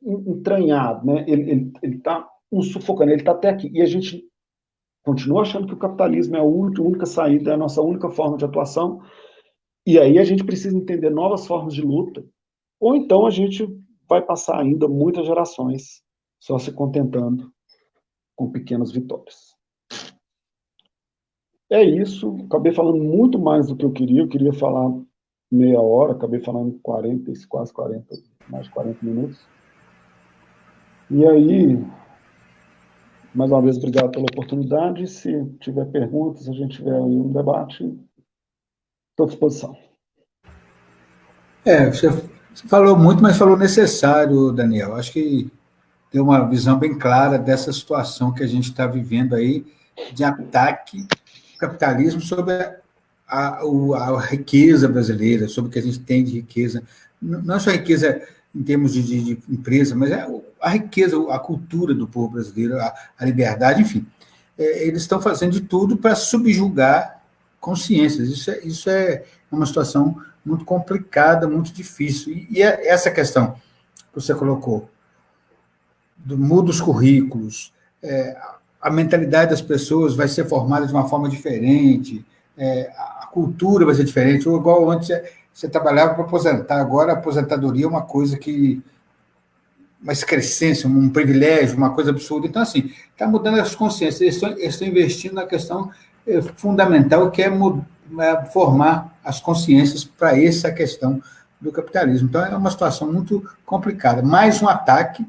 entranhado, né? Ele está sufocando, ele está até aqui, e a gente continua achando que o capitalismo é a única saída, é a nossa única forma de atuação, e aí a gente precisa entender novas formas de luta, ou então a gente vai passar ainda muitas gerações só se contentando com pequenas vitórias. É isso, acabei falando muito mais do que eu queria falar meia hora, acabei falando 40, quase 40, mais de 40 minutos. E aí, mais uma vez, obrigado pela oportunidade. Se tiver perguntas, se a gente tiver aí um debate, estou à disposição. Você falou muito, mas falou necessário, Daniel. Acho que deu uma visão bem clara dessa situação que a gente está vivendo aí, de ataque ao capitalismo sobre a riqueza brasileira, sobre o que a gente tem de riqueza. Não só a riqueza em termos de empresa, mas a riqueza, a cultura do povo brasileiro, a liberdade, enfim. Eles estão fazendo de tudo para subjugar consciências. Isso é uma situação muito complicada, muito difícil. E essa questão que você colocou, muda os currículos, a mentalidade das pessoas vai ser formada de uma forma diferente, a cultura vai ser diferente, ou igual antes você trabalhava para aposentar, agora a aposentadoria é uma coisa uma excrescência, um privilégio, uma coisa absurda. Então, assim, está mudando as consciências, eles estão investindo na questão fundamental, que é formar as consciências para essa questão do capitalismo. Então, é uma situação muito complicada. Mais um ataque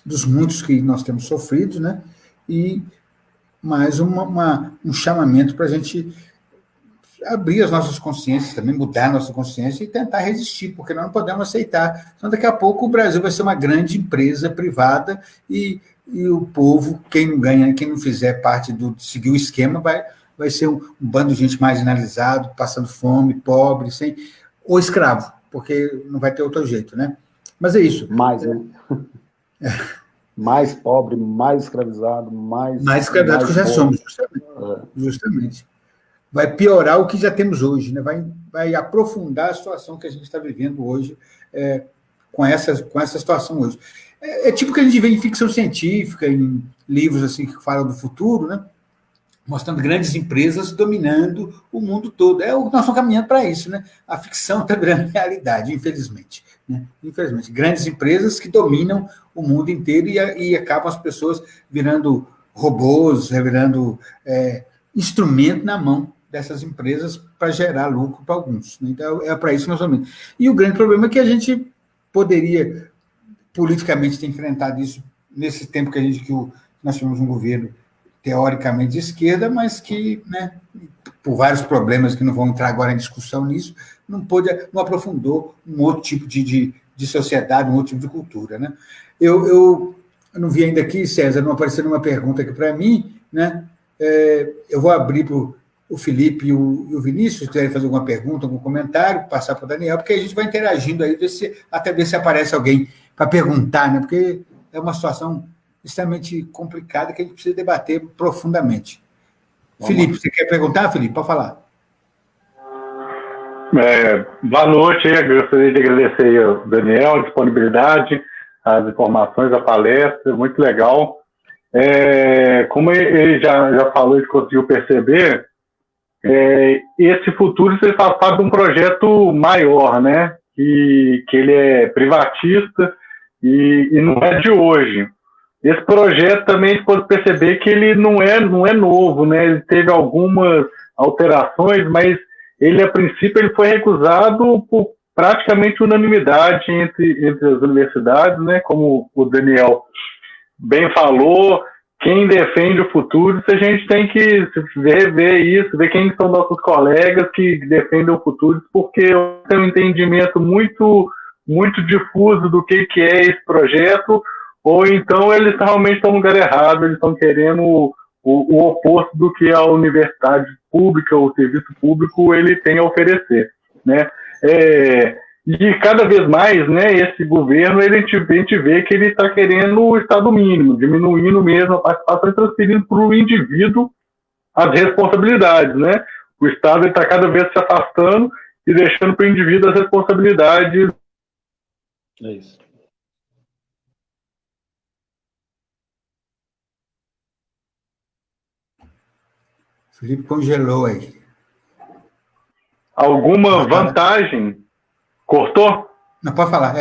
dos muitos que nós temos sofrido, né? E mais um chamamento para a gente abrir as nossas consciências também, mudar a nossa consciência e tentar resistir, porque nós não podemos aceitar. Então, daqui a pouco, o Brasil vai ser uma grande empresa privada e o povo, quem não ganha, quem não fizer parte seguir o esquema, vai ser um bando de gente marginalizado, passando fome, pobre, ou escravo, porque não vai ter outro jeito, né? Mas é isso. Mais pobre, mais escravizado, mais escravizado que já somos, justamente. Vai piorar o que já temos hoje, né? Vai aprofundar a situação que a gente está vivendo hoje, com essa situação hoje. É tipo que a gente vê em ficção científica, em livros assim que falam do futuro, né? Mostrando grandes empresas dominando o mundo todo. Nós estamos caminhando para isso, né? A ficção está virando realidade, infelizmente. Né? Infelizmente, grandes empresas que dominam o mundo inteiro e acabam as pessoas virando robôs, virando instrumento na mão dessas empresas para gerar lucro para alguns. Né? Então, é para isso que nós estamos. E o grande problema é que a gente poderia, politicamente, ter enfrentado isso nesse tempo que nós tivemos um governo teoricamente de esquerda, mas que, né, por vários problemas que não vão entrar agora em discussão nisso, não aprofundou um outro tipo de sociedade, um outro tipo de cultura. Né? Eu não vi ainda aqui, César, não apareceu nenhuma pergunta aqui para mim, né? Eu vou abrir para o Felipe e o Vinícius quiserem fazer alguma pergunta, algum comentário, passar para o Daniel, porque a gente vai interagindo aí, até ver se aparece alguém para perguntar, né? Porque é uma situação extremamente complicada que a gente precisa debater profundamente. Felipe, você quer perguntar, Felipe? Pode falar. Boa noite, eu gostaria de agradecer ao Daniel a disponibilidade, as informações, a palestra, muito legal. Como ele já falou e conseguiu perceber, esse futuro você faz parte de um projeto maior, né? Que ele é privatista e não é de hoje. Esse projeto também a gente pode perceber que ele não é novo, né? Ele teve algumas alterações, mas ele, a princípio, ele foi recusado por praticamente unanimidade entre as universidades, né? Como o Daniel bem falou, quem defende o futuro, a gente tem que ver isso, ver quem são nossos colegas que defendem o futuro, porque eu tenho um entendimento muito, muito difuso do que é esse projeto, ou então eles realmente estão no lugar errado, eles estão querendo o oposto do que a universidade pública, o serviço público, ele tem a oferecer, né? E cada vez mais, né, esse governo, a gente vê que ele está querendo o Estado mínimo, diminuindo mesmo a participação e transferindo para o indivíduo as responsabilidades, né? O Estado está cada vez se afastando e deixando para o indivíduo as responsabilidades. É isso. Felipe congelou aí. Alguma vantagem? Cortou? Não, pode falar.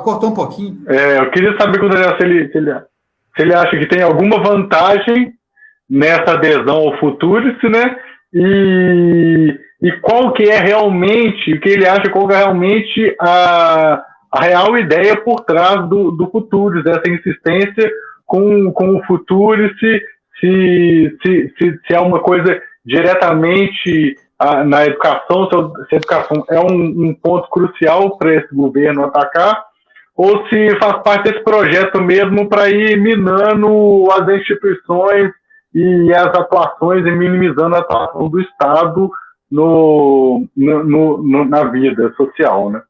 Cortou um pouquinho. Eu queria saber com o Daniel se ele acha que tem alguma vantagem nessa adesão ao Futurice, né? E qual que é realmente, o que ele acha, qual que é realmente a real ideia por trás do Futurice, dessa insistência com o Futurice, se é uma coisa diretamente na educação, se a educação é um ponto crucial para esse governo atacar, ou se faz parte desse projeto mesmo para ir minando as instituições e as atuações e minimizando a atuação do Estado na vida social, né?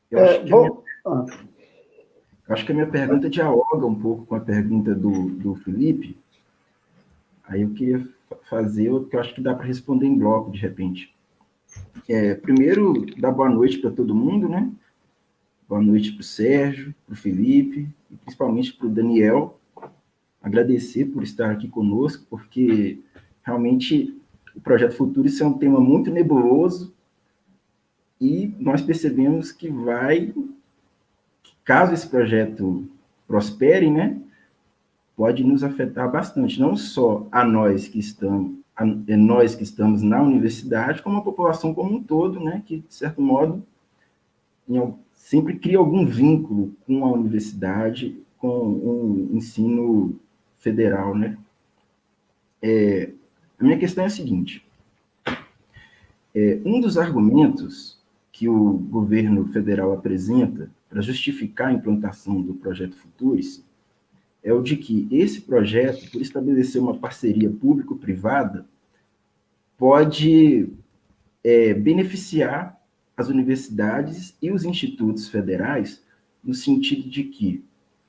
Eu acho que a minha pergunta dialoga um pouco com a pergunta do Felipe. Aí eu queria fazer o que eu acho que dá para responder em bloco, de repente. Primeiro, dar boa noite para todo mundo, né? Boa noite para o Sérgio, para o Felipe, e principalmente para o Daniel. Agradecer por estar aqui conosco, porque realmente o Projeto Futurice é um tema muito nebuloso e nós percebemos que caso esse projeto prospere, né, pode nos afetar bastante, não só nós que estamos na universidade, como a população como um todo, né, que, de certo modo, sempre cria algum vínculo com a universidade, com o ensino federal, né? A minha questão é a seguinte. Um dos argumentos que o governo federal apresenta para justificar a implantação do Projeto Futurice é o de que esse projeto, por estabelecer uma parceria público-privada, pode beneficiar as universidades e os institutos federais, no sentido de que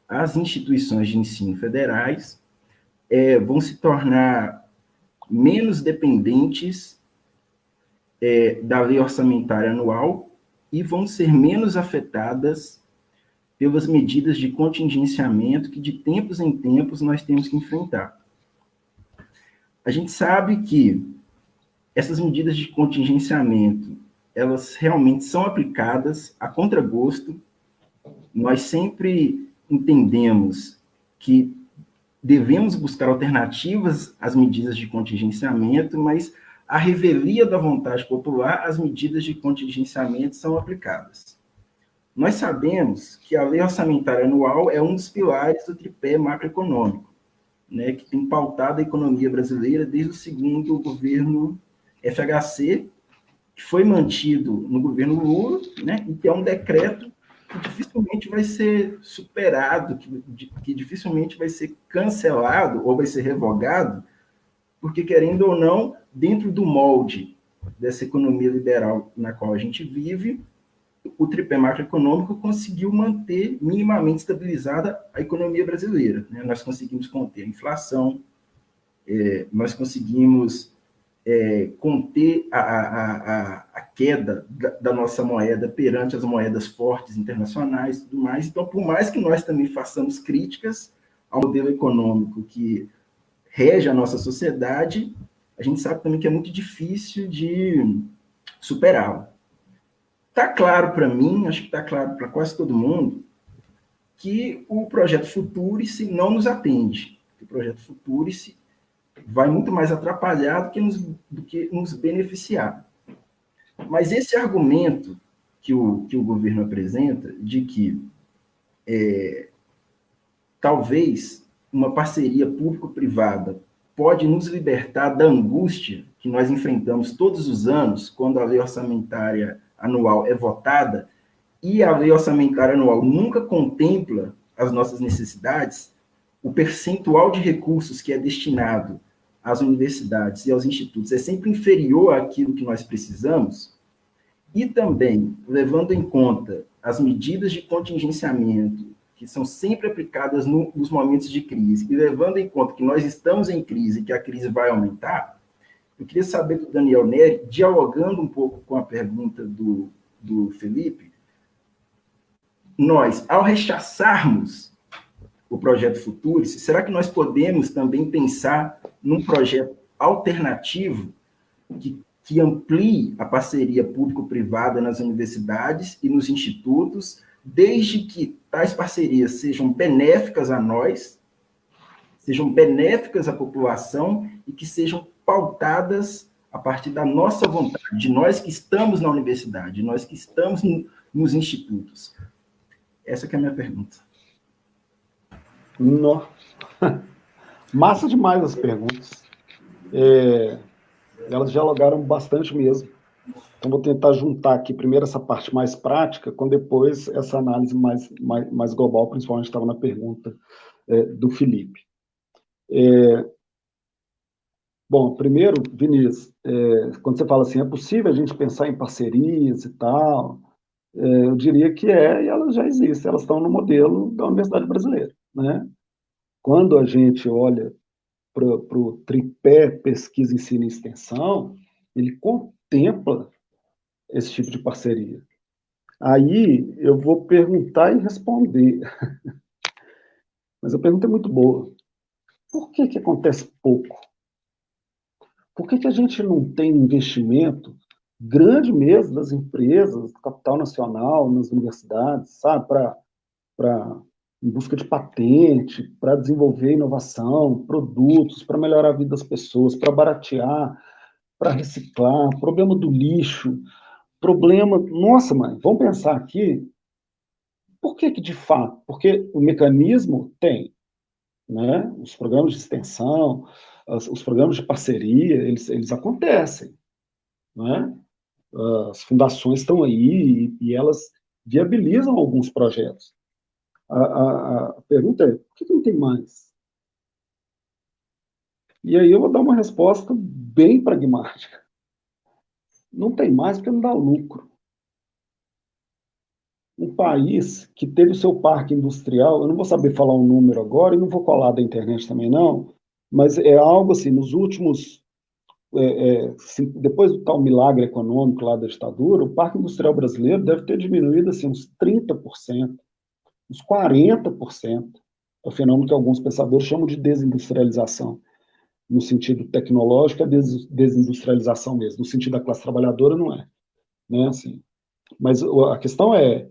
as instituições de ensino federais vão se tornar menos dependentes da lei orçamentária anual e vão ser menos afetadas pelas medidas de contingenciamento que, de tempos em tempos, nós temos que enfrentar. A gente sabe que essas medidas de contingenciamento, elas realmente são aplicadas a contragosto. Nós sempre entendemos que devemos buscar alternativas às medidas de contingenciamento, mas, à revelia da vontade popular, as medidas de contingenciamento são aplicadas. Nós sabemos que a lei orçamentária anual é um dos pilares do tripé macroeconômico, né, que tem pautado a economia brasileira desde o segundo governo FHC, que foi mantido no governo Lula, né, e que é um decreto dificilmente vai ser superado, que dificilmente vai ser cancelado ou vai ser revogado, porque, querendo ou não, dentro do molde dessa economia liberal na qual a gente vive, o tripé macroeconômico conseguiu manter minimamente estabilizada a economia brasileira, né? Nós conseguimos conter a inflação, nós conseguimos conter a queda da nossa moeda perante as moedas fortes internacionais e tudo mais. Então, por mais que nós também façamos críticas ao modelo econômico que rege a nossa sociedade, a gente sabe também que é muito difícil de superá-lo. Está claro para mim, acho que está claro para quase todo mundo, que o projeto Futurice não nos atende. O projeto Futurice vai muito mais atrapalhar do que nos beneficiar. Mas esse argumento que o governo apresenta, de que talvez uma parceria público-privada pode nos libertar da angústia que nós enfrentamos todos os anos, quando a lei orçamentária anual é votada, e a lei orçamentária anual nunca contempla as nossas necessidades, o percentual de recursos que é destinado às universidades e aos institutos é sempre inferior àquilo que nós precisamos, e também, levando em conta as medidas de contingenciamento que são sempre aplicadas nos momentos de crise, e levando em conta que nós estamos em crise e que a crise vai aumentar, eu queria saber do Daniel Neri, dialogando um pouco com a pergunta do Felipe, nós, ao rechaçarmos o projeto Futurice, será que nós podemos também pensar num projeto alternativo que amplie a parceria público-privada nas universidades e nos institutos, desde que tais parcerias sejam benéficas a nós, sejam benéficas à população e que sejam pautadas a partir da nossa vontade, de nós que estamos na universidade, de nós que estamos nos institutos? Essa que é a minha pergunta. Nossa. Massa demais as perguntas. Elas dialogaram bastante mesmo. Então, vou tentar juntar aqui primeiro essa parte mais prática, com depois essa análise mais global, principalmente estava na pergunta do Felipe. Bom, primeiro, Vinícius, quando você fala assim, é possível a gente pensar em parcerias e tal, eu diria que e elas já existem, elas estão no modelo da Universidade Brasileira, né? Quando a gente olha para o tripé pesquisa, ensino e extensão, ele contempla esse tipo de parceria. Aí eu vou perguntar e responder. Mas a pergunta é muito boa. Por que acontece pouco? Por que a gente não tem investimento grande mesmo das empresas, do capital nacional, nas universidades, sabe, em busca de patente, para desenvolver inovação, produtos, para melhorar a vida das pessoas, para baratear, para reciclar, problema do lixo, problema... Nossa, mãe, vamos pensar aqui, por que de fato? Porque o mecanismo tem, né? Os programas de extensão, os programas de parceria, eles acontecem, né? As fundações estão aí e elas viabilizam alguns projetos. A pergunta é, por que não tem mais? E aí eu vou dar uma resposta bem pragmática. Não tem mais porque não dá lucro. Um país que teve o seu parque industrial, eu não vou saber falar um número agora e não vou colar da internet também não, mas é algo assim, nos últimos, depois do tal milagre econômico lá da ditadura, o parque industrial brasileiro deve ter diminuído assim, uns 30%, uns 40%. É o fenômeno que alguns pensadores chamam de desindustrialização. No sentido tecnológico, é desindustrialização mesmo. No sentido da classe trabalhadora, não é. Né? Assim, mas a questão é,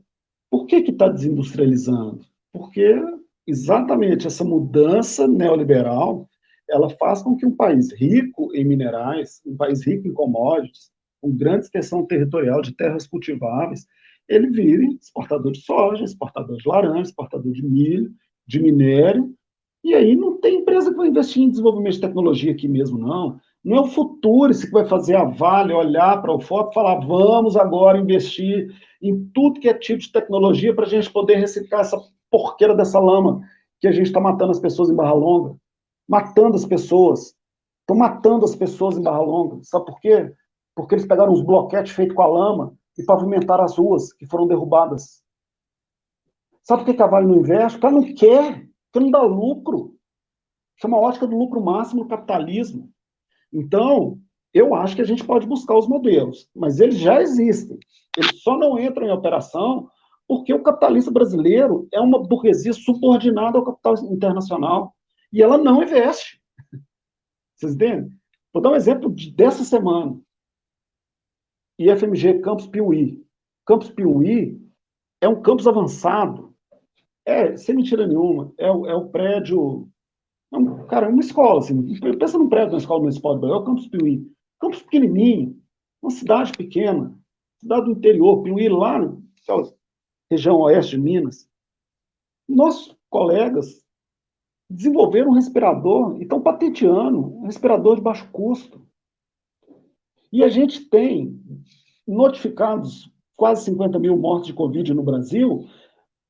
por que está desindustrializando? Porque exatamente essa mudança neoliberal, ela faz com que um país rico em minerais, um país rico em commodities, com grande extensão territorial de terras cultiváveis, ele vire exportador de soja, exportador de laranja, exportador de milho, de minério, e aí não tem empresa que vai investir em desenvolvimento de tecnologia aqui mesmo, não. Não é o Futurice que vai fazer a Vale olhar para o FOP e falar, vamos agora investir em tudo que é tipo de tecnologia para a gente poder reciclar essa porqueira dessa lama que a gente está matando as pessoas em Barra Longa. Matando as pessoas. Estão matando as pessoas em Barra Longa. Sabe por quê? Porque eles pegaram os bloquetes feitos com a lama e pavimentaram as ruas que foram derrubadas. Sabe por que a Vale não investe? Porque ela não quer, porque não dá lucro. Isso é uma ótica do lucro máximo do capitalismo. Então, eu acho que a gente pode buscar os modelos, mas eles já existem. Eles só não entram em operação porque o capitalista brasileiro é uma burguesia subordinada ao capital internacional e ela não investe. Vocês entendem? Vou dar um exemplo dessa semana. IFMG Campus Piuí. Campus Piuí é um campus avançado. Sem mentira nenhuma. É o prédio... Cara, é uma escola, assim. Pensa num prédio da escola municipal de Bahia, é o Campus Piuí. Campus pequenininho, uma cidade pequena, cidade do interior, Piuí, lá naquela região oeste de Minas. Nossos colegas desenvolveram um respirador e estão patenteando um respirador de baixo custo. E a gente tem notificados quase 50 mil mortes de Covid no Brasil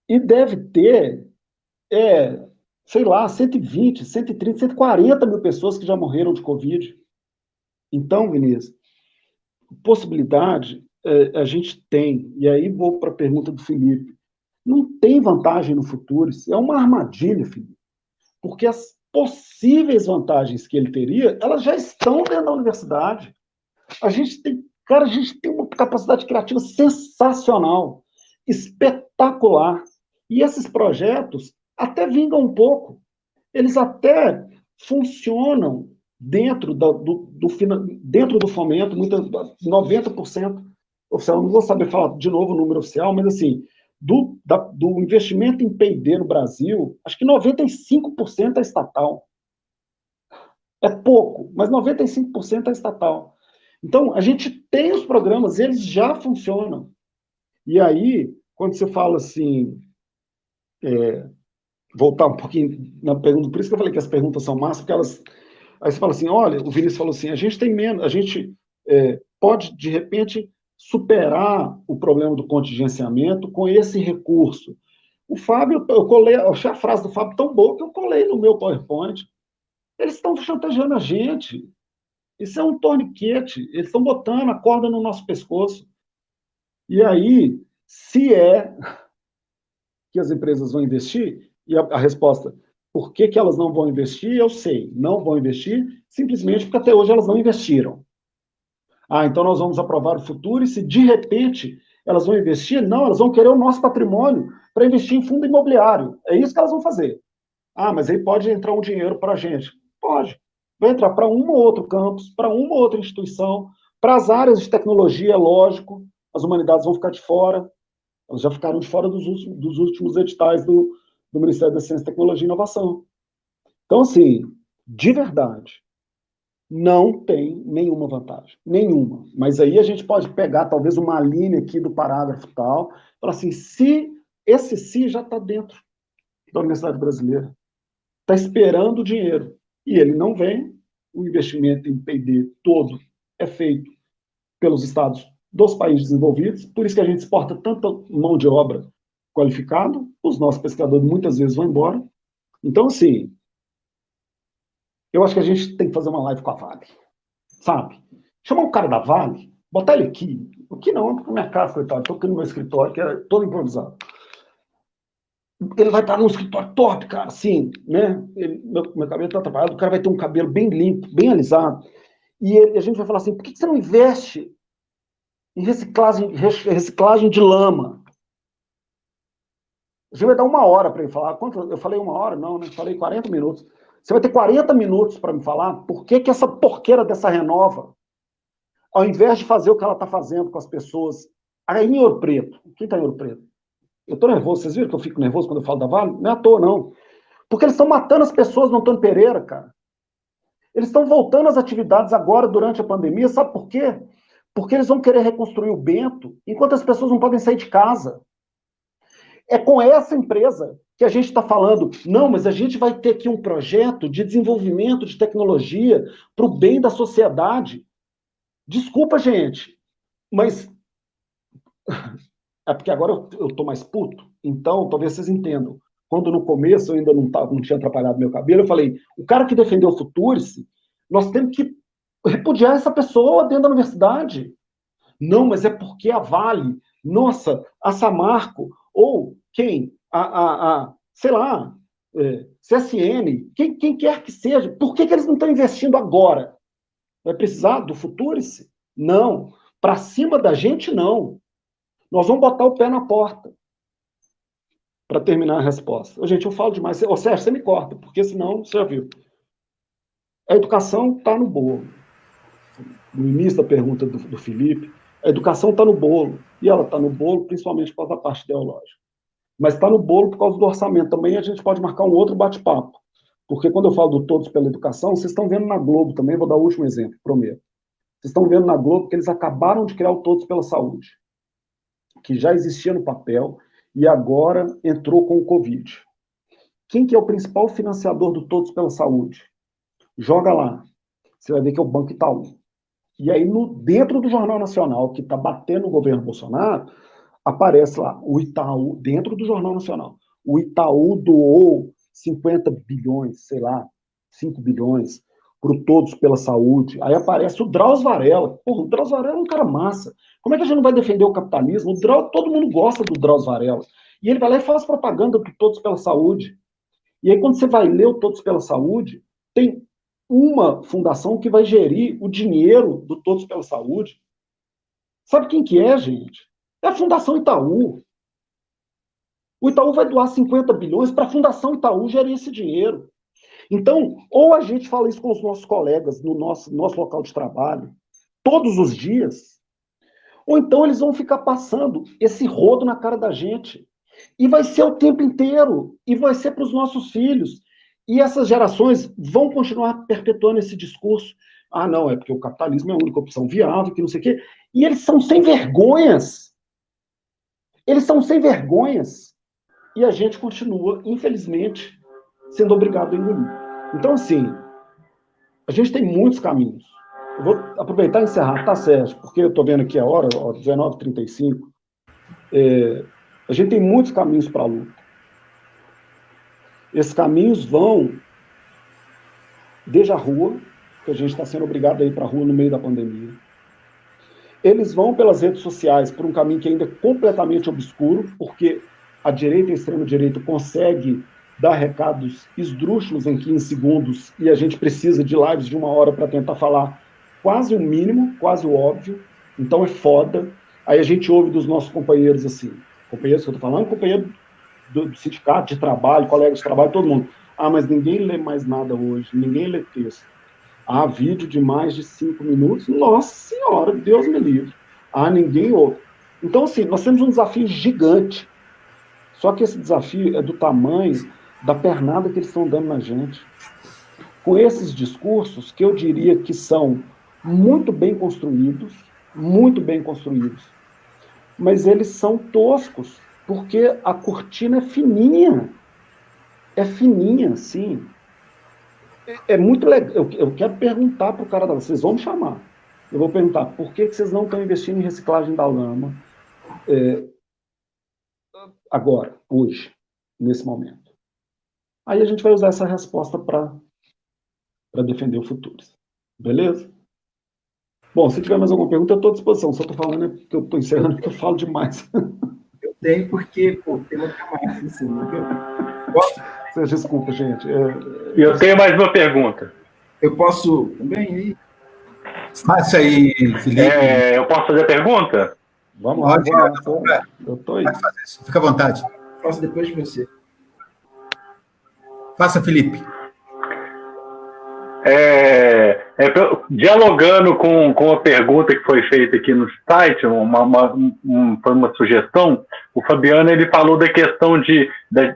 e deve ter, sei lá, 120, 130, 140 mil pessoas que já morreram de Covid. Então, Vinícius, possibilidade a gente tem. E aí vou para a pergunta do Felipe. Não tem vantagem no futuro, isso é uma armadilha, Felipe. Porque as possíveis vantagens que ele teria, elas já estão dentro da universidade. A gente tem uma capacidade criativa sensacional, espetacular. E esses projetos até vingam um pouco. Eles até funcionam dentro do fomento, 90% oficial. Não vou saber falar de novo o número oficial, mas assim, do investimento em P&D no Brasil, acho que 95% é estatal. É pouco, mas 95% é estatal. Então, a gente tem os programas, eles já funcionam. E aí, quando você fala assim, voltar um pouquinho na pergunta, por isso que eu falei que as perguntas são massas, porque elas... Aí você fala assim, olha, o Vinícius falou assim, a gente tem menos, a gente pode, de repente, superar o problema do contingenciamento com esse recurso. O Fábio, eu achei a frase do Fábio tão boa que eu colei no meu PowerPoint. Eles estão chantageando a gente. Isso é um torniquete. Eles estão botando a corda no nosso pescoço. E aí, se é que as empresas vão investir, e a resposta, por que elas não vão investir? Eu sei, não vão investir, simplesmente porque até hoje elas não investiram. Então nós vamos aprovar o futuro, e se de repente elas vão investir, não, elas vão querer o nosso patrimônio para investir em fundo imobiliário. É isso que elas vão fazer. Mas aí pode entrar um dinheiro para a gente. Pode. Vai entrar para um ou outro campus, para uma ou outra instituição, para as áreas de tecnologia, lógico, as humanidades vão ficar de fora, elas já ficaram de fora dos últimos editais do Ministério da Ciência, Tecnologia e Inovação. Então, assim, de verdade, não tem nenhuma vantagem. Nenhuma. Mas aí a gente pode pegar, talvez, uma linha aqui do parágrafo tal, e falar assim, esse já está dentro da Universidade Brasileira. Está esperando o dinheiro. E ele não vem, o investimento em P&D todo é feito pelos estados dos países desenvolvidos, por isso que a gente exporta tanta mão de obra qualificada, os nossos pescadores muitas vezes vão embora. Então, assim, eu acho que a gente tem que fazer uma live com a Vale, sabe? Chamar o cara da Vale, botar ele aqui não, porque minha casa, coitado, estou aqui no meu escritório, que é todo improvisado. Ele vai estar num escritório top, cara, assim, né? Meu cabelo está trabalhado, o cara vai ter um cabelo bem limpo, bem alisado, e a gente vai falar assim, por que você não investe em reciclagem de lama? Você vai dar 1 hora para ele falar. Quanto? Eu falei 1 hora? Não, né? Falei 40 minutos. Você vai ter 40 minutos para me falar por que essa porqueira dessa Renova, ao invés de fazer o que ela está fazendo com as pessoas, aí em Ouro Preto. Quem está em Ouro Preto? Eu estou nervoso. Vocês viram que eu fico nervoso quando eu falo da Vale? Não é à toa, não. Porque eles estão matando as pessoas no Antônio Pereira, cara. Eles estão voltando às atividades agora, durante a pandemia. Sabe por quê? Porque eles vão querer reconstruir o Bento enquanto as pessoas não podem sair de casa. É com essa empresa que a gente está falando, não, mas a gente vai ter aqui um projeto de desenvolvimento de tecnologia para o bem da sociedade. Desculpa, gente, mas é porque agora eu estou mais puto, então talvez vocês entendam. Quando no começo eu ainda não tinha atrapalhado meu cabelo, eu falei, o cara que defendeu o Futurice, nós temos que repudiar essa pessoa dentro da universidade. Não, mas é porque a Vale, nossa, a Samarco, ou quem? Sei lá, CSN, quem quer que seja, por que eles não estão investindo agora? Vai precisar do Futurice? Não. Para cima da gente, não. Nós vamos botar o pé na porta. Para terminar a resposta. Ô, gente, eu falo demais. Ô, Sérgio, você me corta, porque senão, você já viu. A educação está no bolo. No início da pergunta do Felipe, a educação está no bolo. E ela está no bolo principalmente por causa da parte ideológica. Mas está no bolo por causa do orçamento. Também a gente pode marcar um outro bate-papo. Porque quando eu falo do Todos pela Educação, vocês estão vendo na Globo também, vou dar o último exemplo, prometo. Vocês estão vendo na Globo que eles acabaram de criar o Todos pela Saúde, que já existia no papel e agora entrou com o Covid. Quem que é o principal financiador do Todos pela Saúde? Joga lá. Você vai ver que é o Banco Itaú. E aí, dentro do Jornal Nacional, que está batendo no governo Bolsonaro, aparece lá, o Itaú, dentro do Jornal Nacional, o Itaú doou 50 bilhões, sei lá, 5 bilhões, para o Todos pela Saúde. Aí aparece o Drauzio Varela. Porra, o Drauzio Varela é um cara massa. Como é que a gente não vai defender o capitalismo? Todo mundo gosta do Drauzio Varela. E ele vai lá e faz propaganda do Todos pela Saúde. E aí, quando você vai ler o Todos pela Saúde, tem uma fundação que vai gerir o dinheiro do Todos pela Saúde. Sabe quem que é, gente? É a Fundação Itaú. O Itaú vai doar 50 bilhões para a Fundação Itaú gerir esse dinheiro. Então, ou a gente fala isso com os nossos colegas no nosso local de trabalho, todos os dias, ou então eles vão ficar passando esse rodo na cara da gente. E vai ser o tempo inteiro. E vai ser para os nossos filhos. E essas gerações vão continuar perpetuando esse discurso. Ah, não, é porque o capitalismo é a única opção viável, que não sei o quê. E eles são sem vergonhas. Eles são sem vergonhas. E a gente continua, infelizmente, sendo obrigado a engolir. Então, assim, a gente tem muitos caminhos. Eu vou aproveitar e encerrar, tá, Sérgio? Porque eu estou vendo aqui a hora, 19h35. A gente tem muitos caminhos para a luta. Esses caminhos vão desde a rua, que a gente está sendo obrigado a ir para a rua no meio da pandemia. Eles vão pelas redes sociais por um caminho que ainda é completamente obscuro, porque a direita e a extrema-direita consegue dar recados esdrúxulos em 15 segundos e a gente precisa de lives de 1 hora para tentar falar quase o mínimo, quase o óbvio. Então é foda. Aí a gente ouve dos nossos companheiros assim, companheiros que eu estou falando, companheiro do sindicato, de trabalho, colegas de trabalho, todo mundo. Ah, mas ninguém lê mais nada hoje, ninguém lê texto. Ah, vídeo de mais de 5 minutos, nossa senhora, Deus me livre. Ah, ninguém ouve. Então, assim, nós temos um desafio gigante. Só que esse desafio é do tamanho da pernada que eles estão dando na gente. Com esses discursos, que eu diria que são muito bem construídos, mas eles são toscos, porque a cortina é fininha, sim. É muito legal. Eu quero perguntar para o cara da... Vocês vão me chamar. Eu vou perguntar, por que vocês não estão investindo em reciclagem da lama agora, hoje, nesse momento? Aí a gente vai usar essa resposta para defender o futuro. Beleza? Bom, se tiver mais alguma pergunta, eu estou à disposição. Só estou falando porque eu estou encerrando, porque eu falo demais. Eu tenho, porque, pô, tem uma camada assim, Desculpa, gente. Eu tenho mais uma pergunta. Eu posso também? Faça aí, Felipe. Eu posso fazer a pergunta? Vamos lá. Eu estou aí. Pode fazer isso. Fica à vontade. Faço depois de você. Faça, Felipe. Dialogando com a pergunta que foi feita aqui no site, foi uma sugestão, o Fabiano ele falou da questão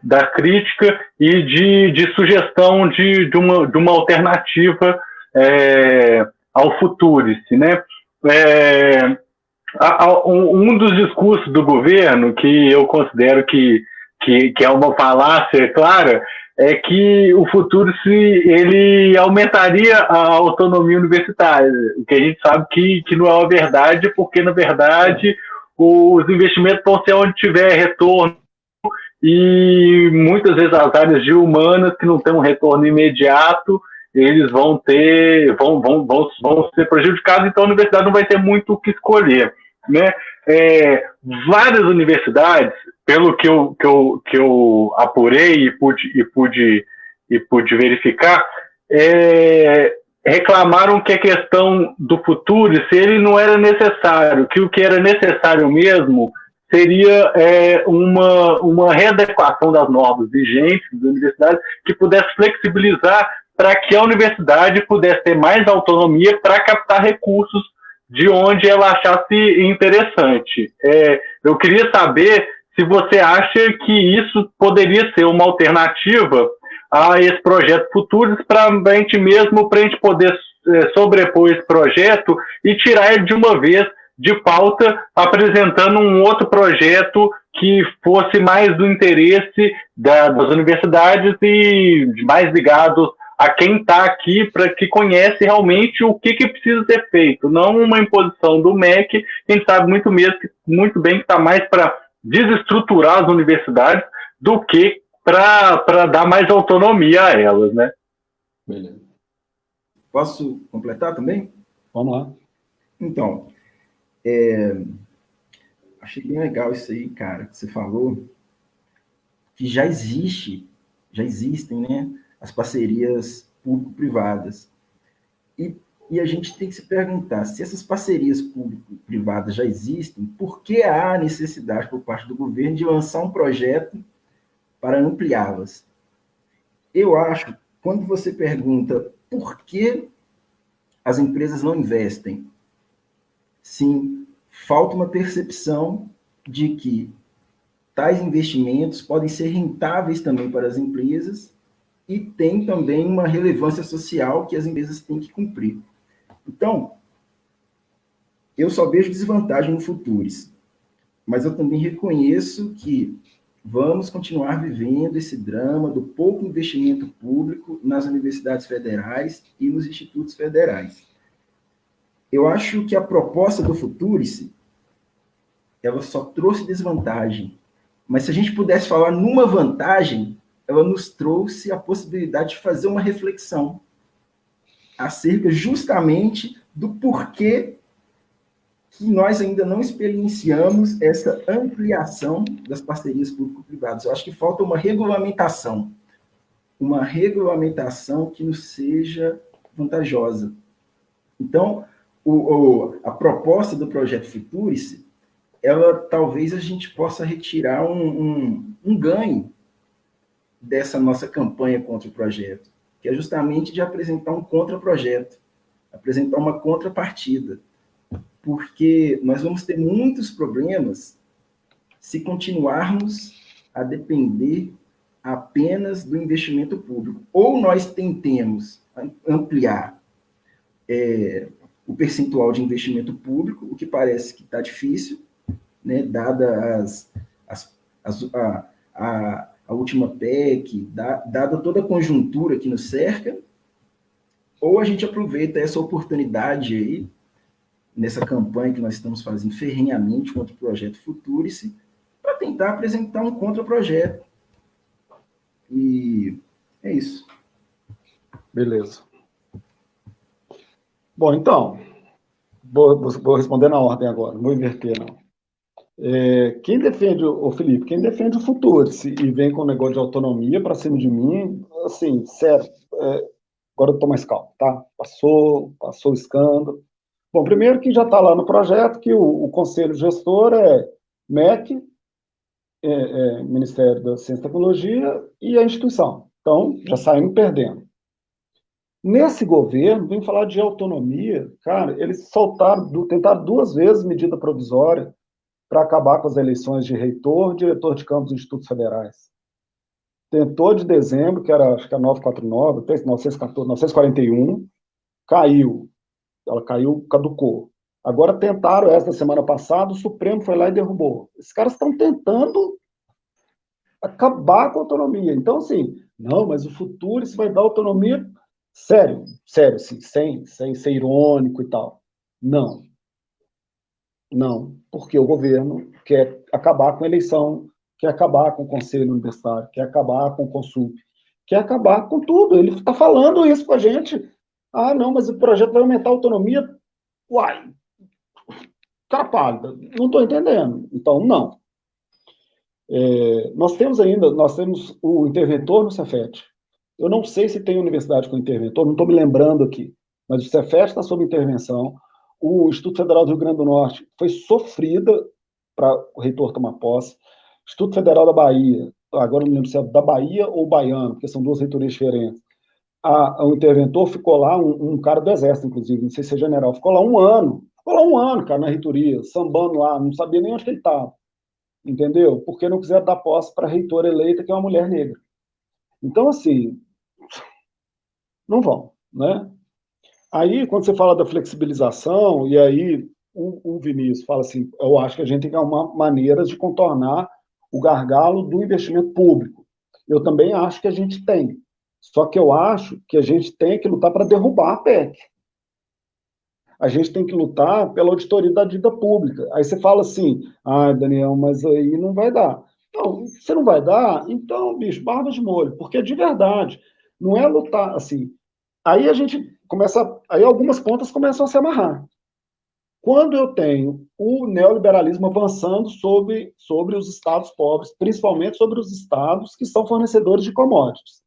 da crítica e de sugestão de uma alternativa ao Futurice, né? Um dos discursos do governo que eu considero que que é uma falácia clara, é que o Futurice ele aumentaria a autonomia universitária, o que a gente sabe que não é uma verdade, porque, na verdade, os investimentos vão ser onde tiver retorno, e muitas vezes as áreas de humanas que não têm um retorno imediato, eles vão ser prejudicados, então a universidade não vai ter muito o que escolher, né? Várias universidades, pelo que eu apurei e pude verificar, reclamaram que a questão do futuro, se ele não era necessário, que o que era necessário mesmo seria uma readequação das normas vigentes da universidade que pudesse flexibilizar para que a universidade pudesse ter mais autonomia para captar recursos de onde ela achasse interessante. Eu queria saber se você acha que isso poderia ser uma alternativa a esse projeto Futuros para a gente poder sobrepor esse projeto e tirar ele de uma vez de pauta, apresentando um outro projeto que fosse mais do interesse das universidades e mais ligado a quem está aqui, para que conhece realmente o que precisa ser feito, não uma imposição do MEC, que a gente sabe muito bem que está mais para desestruturar as universidades do que para dar mais autonomia a elas, né? Beleza. Posso completar também? Vamos lá. Então, achei bem legal isso aí, cara, que você falou, que já existem, né, as parcerias público-privadas. E a gente tem que se perguntar, se essas parcerias público-privadas já existem, por que há necessidade por parte do governo de lançar um projeto para ampliá-las? Eu acho, quando você pergunta por que as empresas não investem, sim, falta uma percepção de que tais investimentos podem ser rentáveis também para as empresas e tem também uma relevância social que as empresas têm que cumprir. Então, eu só vejo desvantagem no Futurice, mas eu também reconheço que vamos continuar vivendo esse drama do pouco investimento público nas universidades federais e nos institutos federais. Eu acho que a proposta do Futurice, ela só trouxe desvantagem, mas se a gente pudesse falar numa vantagem, ela nos trouxe a possibilidade de fazer uma reflexão acerca justamente do porquê que nós ainda não experienciamos essa ampliação das parcerias público-privadas. Eu acho que falta uma regulamentação que nos seja vantajosa. Então, a proposta do projeto Futurice, ela talvez a gente possa retirar um ganho dessa nossa campanha contra o projeto, que é justamente de apresentar um contraprojeto, apresentar uma contrapartida, porque nós vamos ter muitos problemas se continuarmos a depender apenas do investimento público. Ou nós tentemos ampliar o percentual de investimento público, o que parece que está difícil, né, dada a última PEC, dada toda a conjuntura que nos cerca, ou a gente aproveita essa oportunidade aí, nessa campanha que nós estamos fazendo ferrenhamente contra o projeto Futurice, para tentar apresentar um contraprojeto. E é isso. Beleza. Bom, então, vou responder na ordem agora, não vou inverter, não. Quem defende, Felipe, quem defende o Futurice e vem com o negócio de autonomia para cima de mim, assim, sério, agora eu estou mais calmo, tá? Passou o escândalo. Bom, primeiro que já está lá no projeto que o conselho gestor é MEC, Ministério da Ciência e Tecnologia e a instituição. Então, já saímos perdendo. Nesse governo, vem falar de autonomia, cara, eles tentaram 2 vezes medida provisória para acabar com as eleições de reitor e diretor de campos dos institutos federais. Tentou de dezembro, que era, acho que a 949, 914, 941, caiu. Ela caiu, caducou. Agora tentaram essa semana passada, o Supremo foi lá e derrubou. Esses caras estão tentando acabar com a autonomia. Então, assim, não, mas o futuro isso vai dar autonomia. Sério, sério, assim, sem ser irônico e tal. Não, não, porque o governo quer acabar com a eleição, quer acabar com o Conselho Universitário, quer acabar com o Consul, quer acabar com tudo. Ele está falando isso com a gente. Ah, não, mas o projeto vai aumentar a autonomia. Uai, cara pálida, não estou entendendo. Então, não. Nós temos o interventor no Cefet. Eu não sei se tem universidade com interventor, não estou me lembrando aqui, mas o Cefet está sob intervenção. O Instituto Federal do Rio Grande do Norte foi sofrida para o reitor tomar posse. O Instituto Federal da Bahia, agora não lembro se é da Bahia ou baiano, porque são duas reitorias diferentes. O interventor ficou lá, um cara do Exército, inclusive, não sei se é general, ficou lá um ano, cara, na reitoria, sambando lá, não sabia nem onde que ele estava, entendeu? Porque não quiseram dar posse para a reitora eleita, que é uma mulher negra. Então, assim, não vão, né? Aí, quando você fala da flexibilização, e aí o Vinícius fala assim, eu acho que a gente tem que arrumar maneiras de contornar o gargalo do investimento público. Eu também acho que a gente tem. Só que eu acho que a gente tem que lutar para derrubar a PEC. A gente tem que lutar pela auditoria da dívida pública. Aí você fala assim, Daniel, mas aí não vai dar. Não, você não vai dar? Então, bicho, barba de molho, porque de verdade, não é lutar assim. Aí a gente começa, aí algumas pontas começam a se amarrar. Quando eu tenho o neoliberalismo avançando sobre os estados pobres, principalmente sobre os estados que são fornecedores de commodities.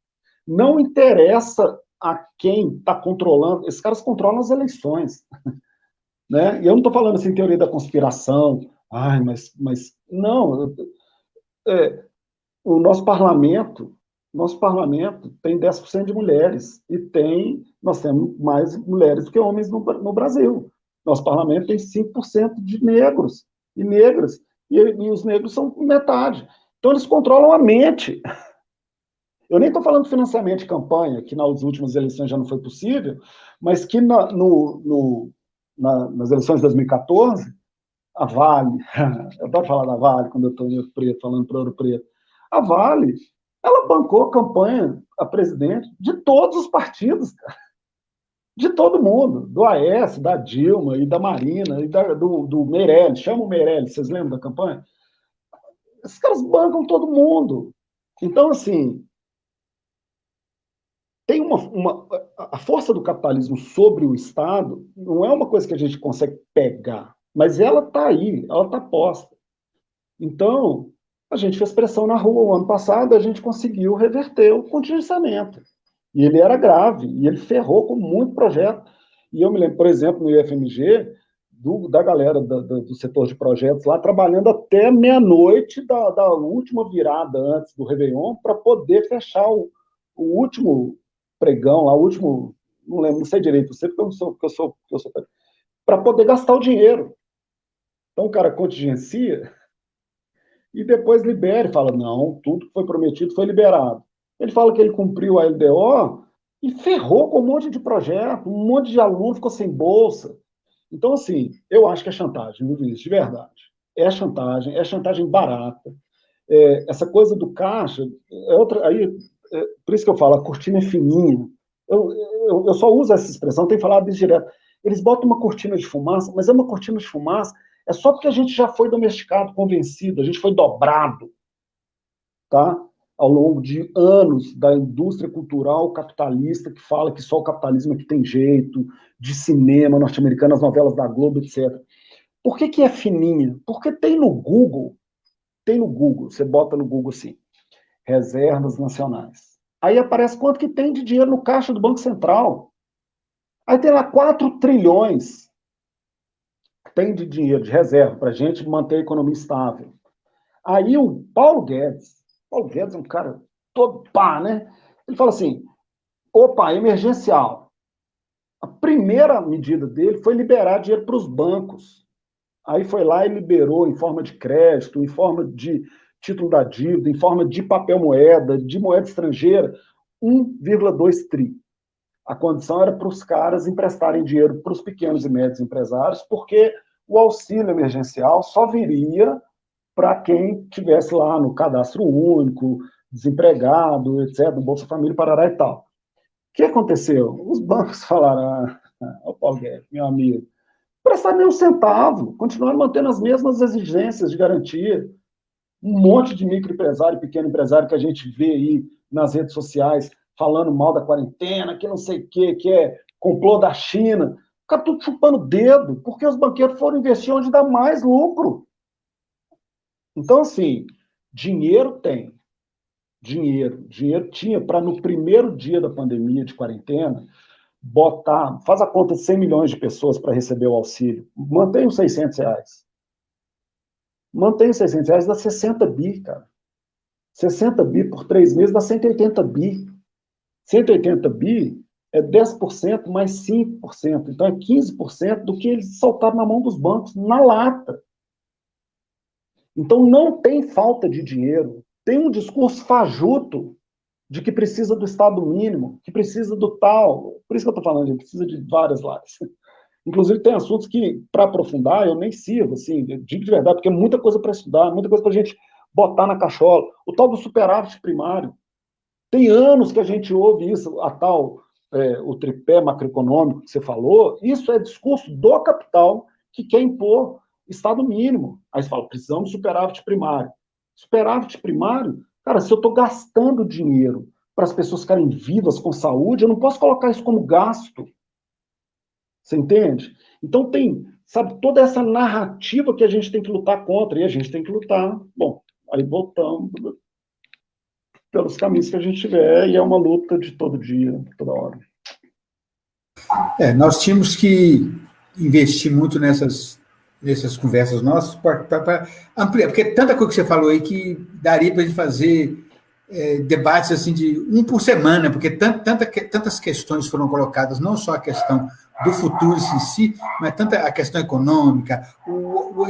Não interessa a quem está controlando, esses caras controlam as eleições. Né? E eu não estou falando assim, teoria da conspiração, mas não, o nosso parlamento tem 10% de mulheres e nós temos mais mulheres do que homens no Brasil. Nosso parlamento tem 5% de negros e negras, e os negros são metade. Então eles controlam a mente. Eu nem estou falando de financiamento de campanha, que nas últimas eleições já não foi possível, mas que nas eleições de 2014, a Vale, eu adoro falar da Vale quando eu estou em Ouro Preto, falando para Ouro Preto, a Vale, ela bancou a campanha a presidente de todos os partidos, de todo mundo, do Aécio, da Dilma e da Marina, e do Meirelles, chama o Meirelles, vocês lembram da campanha? Esses caras bancam todo mundo. Então, assim, tem a força do capitalismo sobre o Estado não é uma coisa que a gente consegue pegar, mas ela está aí, ela está posta. Então, a gente fez pressão na rua o ano passado, a gente conseguiu reverter o contingenciamento. E ele era grave, e ele ferrou com muito projeto. E eu me lembro, por exemplo, no IFMG, da galera do setor de projetos lá, trabalhando até meia-noite da última virada antes do Réveillon, para poder fechar o último pregão lá, o último, não lembro, não sei direito, eu sei porque eu sou para poder gastar o dinheiro. Então o cara contingencia e depois libera e fala, não, tudo que foi prometido foi liberado. Ele fala que ele cumpriu a LDO e ferrou com um monte de projeto, um monte de aluno ficou sem bolsa. Então, assim, eu acho que é chantagem, Luiz, de verdade. É chantagem barata. Essa coisa do caixa, por isso que eu falo, a cortina é fininha. Eu só uso essa expressão, tenho falado isso direto. Eles botam uma cortina de fumaça, mas é uma cortina de fumaça, é só porque a gente já foi domesticado, convencido, a gente foi dobrado, tá? Ao longo de anos da indústria cultural capitalista, que fala que só o capitalismo é que tem jeito, de cinema norte-americano, as novelas da Globo, etc. Por que é fininha? Porque tem no Google, você bota no Google assim, reservas nacionais. Aí aparece quanto que tem de dinheiro no caixa do Banco Central. Aí tem lá 4 trilhões tem de dinheiro de reserva para a gente manter a economia estável. Aí o Paulo Guedes é um cara todo pá, né? Ele fala assim, opa, emergencial. A primeira medida dele foi liberar dinheiro para os bancos. Aí foi lá e liberou em forma de crédito, em forma de título da dívida, em forma de papel moeda, de moeda estrangeira, 1,2 tri. A condição era para os caras emprestarem dinheiro para os pequenos e médios empresários, porque o auxílio emergencial só viria para quem tivesse lá no cadastro único, desempregado, etc., do Bolsa Família, parará e tal. O que aconteceu? Os bancos falaram, Paulo Guedes, meu amigo, prestar nem um centavo, continuaram mantendo as mesmas exigências de garantia. Um monte de microempresário, pequeno empresário que a gente vê aí nas redes sociais falando mal da quarentena, que não sei o que é complô da China. Fica tudo chupando dedo, porque os banqueiros foram investir onde dá mais lucro. Então, assim, dinheiro tem. Dinheiro tinha para, no primeiro dia da pandemia de quarentena, faz a conta de 100 milhões de pessoas para receber o auxílio. Mantém os R$600. Mantém os R$600, dá 60 bi, cara. 60 bi por 3 meses dá 180 bi. 180 bi é 10% mais 5%. Então é 15% do que eles soltaram na mão dos bancos, na lata. Então não tem falta de dinheiro. Tem um discurso fajuto de que precisa do Estado mínimo, que precisa do tal. Por isso que eu estou falando, gente, precisa de várias lives. Inclusive, tem assuntos que, para aprofundar, eu nem sirvo, assim, digo de verdade, porque é muita coisa para estudar, muita coisa para a gente botar na cachola. O tal do superávit primário. Tem anos que a gente ouve isso, o tripé macroeconômico que você falou, isso é discurso do capital que quer impor Estado mínimo. Aí você fala, precisamos de superávit primário. Superávit primário, cara, se eu estou gastando dinheiro para as pessoas ficarem vivas com saúde, eu não posso colocar isso como gasto. Você entende? Então tem, sabe, toda essa narrativa que a gente tem que lutar contra, e a gente tem que lutar. Bom, aí voltamos pelos caminhos que a gente tiver, e é uma luta de todo dia, toda hora. Nós tínhamos que investir muito nessas conversas nossas para ampliar, porque tanta coisa que você falou aí que daria para a gente fazer debates assim de um por semana, porque tantas questões foram colocadas, não só a questão do futuro em si, mas tanta a questão econômica,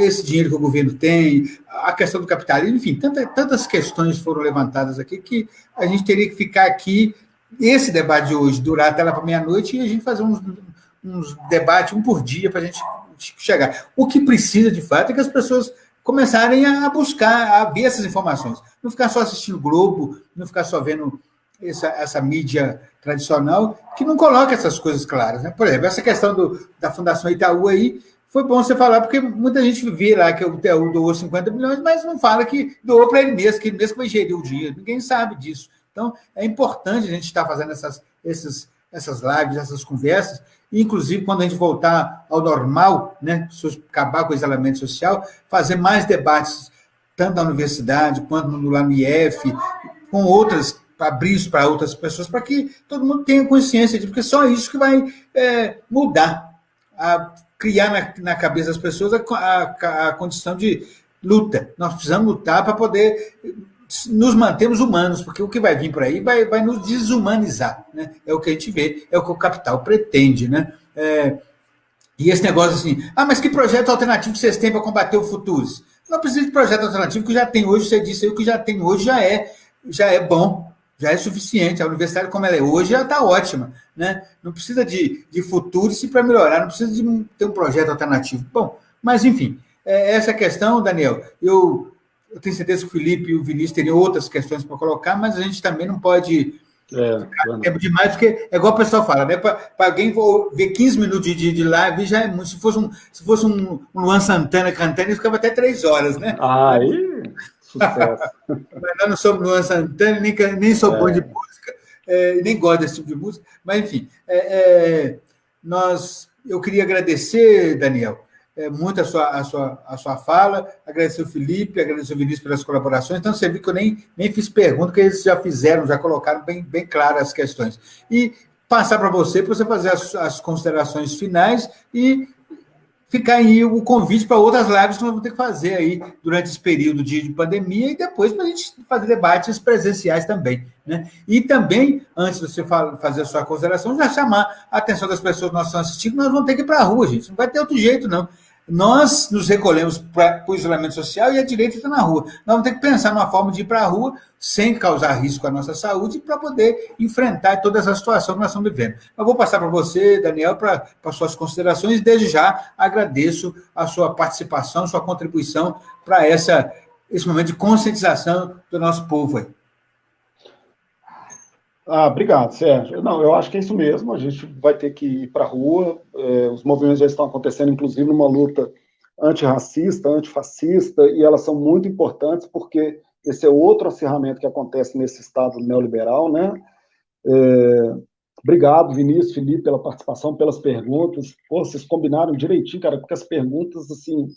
esse dinheiro que o governo tem, a questão do capitalismo, enfim, tantas questões foram levantadas aqui que a gente teria que ficar aqui, esse debate de hoje, durar até lá para meia-noite, e a gente fazer uns debates, um por dia, para a gente chegar. O que precisa, de fato, é que as pessoas começarem a buscar, a ver essas informações. Não ficar só assistindo Globo, não ficar só vendo essa mídia tradicional, que não coloca essas coisas claras. Né? Por exemplo, essa questão da Fundação Itaú aí, foi bom você falar, porque muita gente vê lá que o Itaú doou 50 milhões, mas não fala que doou para ele mesmo, que ele mesmo vai gerir o dinheiro. Ninguém sabe disso. Então, é importante a gente estar fazendo essas lives, essas conversas, e, inclusive, quando a gente voltar ao normal, né, acabar com o isolamento social, fazer mais debates, tanto na universidade, quanto lá no IF, com outras, abrir isso para outras pessoas, para que todo mundo tenha consciência disso, porque só isso que vai mudar, criar na cabeça das pessoas a condição de luta. Nós precisamos lutar para poder nos mantermos humanos, porque o que vai vir por aí vai nos desumanizar, né? É o que a gente vê, é o que o capital pretende, né? E esse negócio assim, mas que projeto alternativo vocês têm para combater o Futuros? Não precisa de projeto alternativo, que já tem hoje, você disse aí, o que já tem hoje já é bom, já é suficiente. A universidade, como ela é hoje, já está ótima, né? Não precisa de Futuros para melhorar, não precisa de ter um projeto alternativo. Bom, mas enfim, essa questão, Daniel, eu tenho certeza que o Felipe e o Vinícius teriam outras questões para colocar, mas a gente também não pode ficar tempo demais, porque é igual o pessoal fala, né? Para alguém ver 15 minutos de live, já é muito. Se fosse um Luan Santana cantando, ele ficava até 3 horas, né? Aí, sucesso. Mas nós não somos Luan Santana, nem sou bom de música, nem gosto desse tipo de música, mas enfim, eu queria agradecer, Daniel, muito a sua fala, agradecer o Felipe, agradecer o Vinícius pelas colaborações. Então, você viu que eu nem fiz pergunta, porque eles já colocaram bem claras as questões. E passar para você fazer as considerações finais e ficar aí o convite para outras lives que nós vamos ter que fazer aí durante esse período de pandemia e depois para a gente fazer debates presenciais também, né? E também, antes de você fazer a sua consideração, já chamar a atenção das pessoas que nós estamos assistindo, nós vamos ter que ir para a rua, gente. Não vai ter outro jeito, não. Nós nos recolhemos para o isolamento social e a direita está na rua. Nós vamos ter que pensar numa forma de ir para a rua sem causar risco à nossa saúde para poder enfrentar toda essa situação que nós estamos vivendo. Eu vou passar para você, Daniel, para suas considerações e desde já agradeço a sua participação, sua contribuição para essa esse momento de conscientização do nosso povo aí. Obrigado, Sérgio. Não, eu acho que é isso mesmo, a gente vai ter que ir para a rua, os movimentos já estão acontecendo, inclusive, numa luta antirracista, antifascista, e elas são muito importantes, porque esse é outro acirramento que acontece nesse Estado neoliberal, né? Obrigado, Vinícius, Felipe, pela participação, pelas perguntas. Pô, vocês combinaram direitinho, cara, porque as perguntas, assim,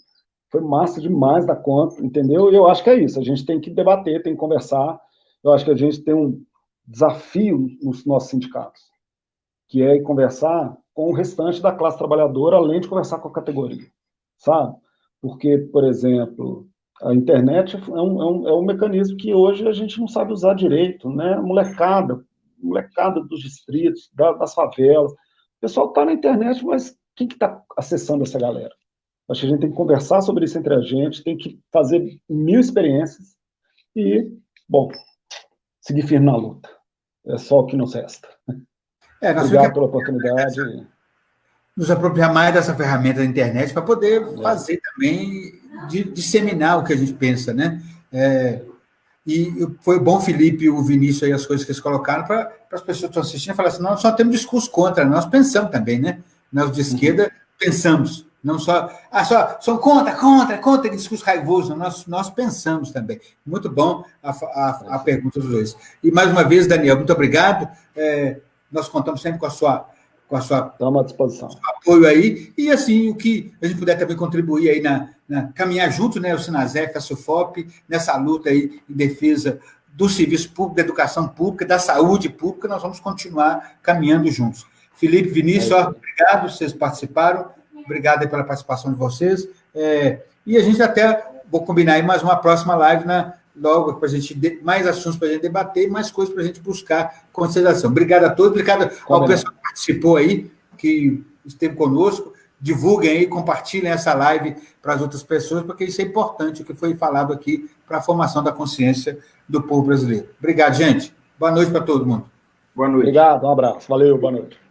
foi massa demais da conta, entendeu? E eu acho que é isso, a gente tem que debater, tem que conversar. Eu acho que a gente tem um desafio nos nossos sindicatos, que é conversar com o restante da classe trabalhadora, além de conversar com a categoria, sabe? Porque, por exemplo, a internet é um mecanismo que hoje a gente não sabe usar direito, né? Molecada dos distritos, das favelas. O pessoal está na internet, mas quem que está acessando essa galera? Acho que a gente tem que conversar sobre isso entre a gente, tem que fazer 1000 experiências e, bom, seguir firme na luta. É só o que nos resta. Obrigado pela oportunidade. Nos apropriar mais dessa ferramenta da internet para poder fazer também, disseminar o que a gente pensa, né? E foi bom, Felipe e o Vinícius, aí, as coisas que eles colocaram, para as pessoas que estão assistindo, falar assim, nós só temos discurso contra, nós pensamos também, né? Nós de esquerda pensamos, não só contra, que discurso raivoso, nós pensamos também. Muito bom a pergunta dos dois. E, mais uma vez, Daniel, muito obrigado. Nós contamos sempre com a sua Estamos à disposição. Apoio aí, e assim, o que a gente puder também contribuir aí caminhar junto, né, o Sinasef, a SUFOP, nessa luta aí em defesa do serviço público, da educação pública, da saúde pública, nós vamos continuar caminhando juntos. Felipe, Vinícius, obrigado, vocês participaram, obrigado aí pela participação de vocês, e a gente até, vou combinar aí mais uma próxima live, logo, para a gente mais assuntos para a gente debater, mais coisas para a gente buscar consideração. Obrigado a todos, obrigado ao pessoal que participou aí, que esteve conosco. Divulguem aí, compartilhem essa live para as outras pessoas, porque isso é importante, o que foi falado aqui para a formação da consciência do povo brasileiro. Obrigado, gente. Boa noite para todo mundo. Boa noite. Obrigado, um abraço. Valeu, boa noite.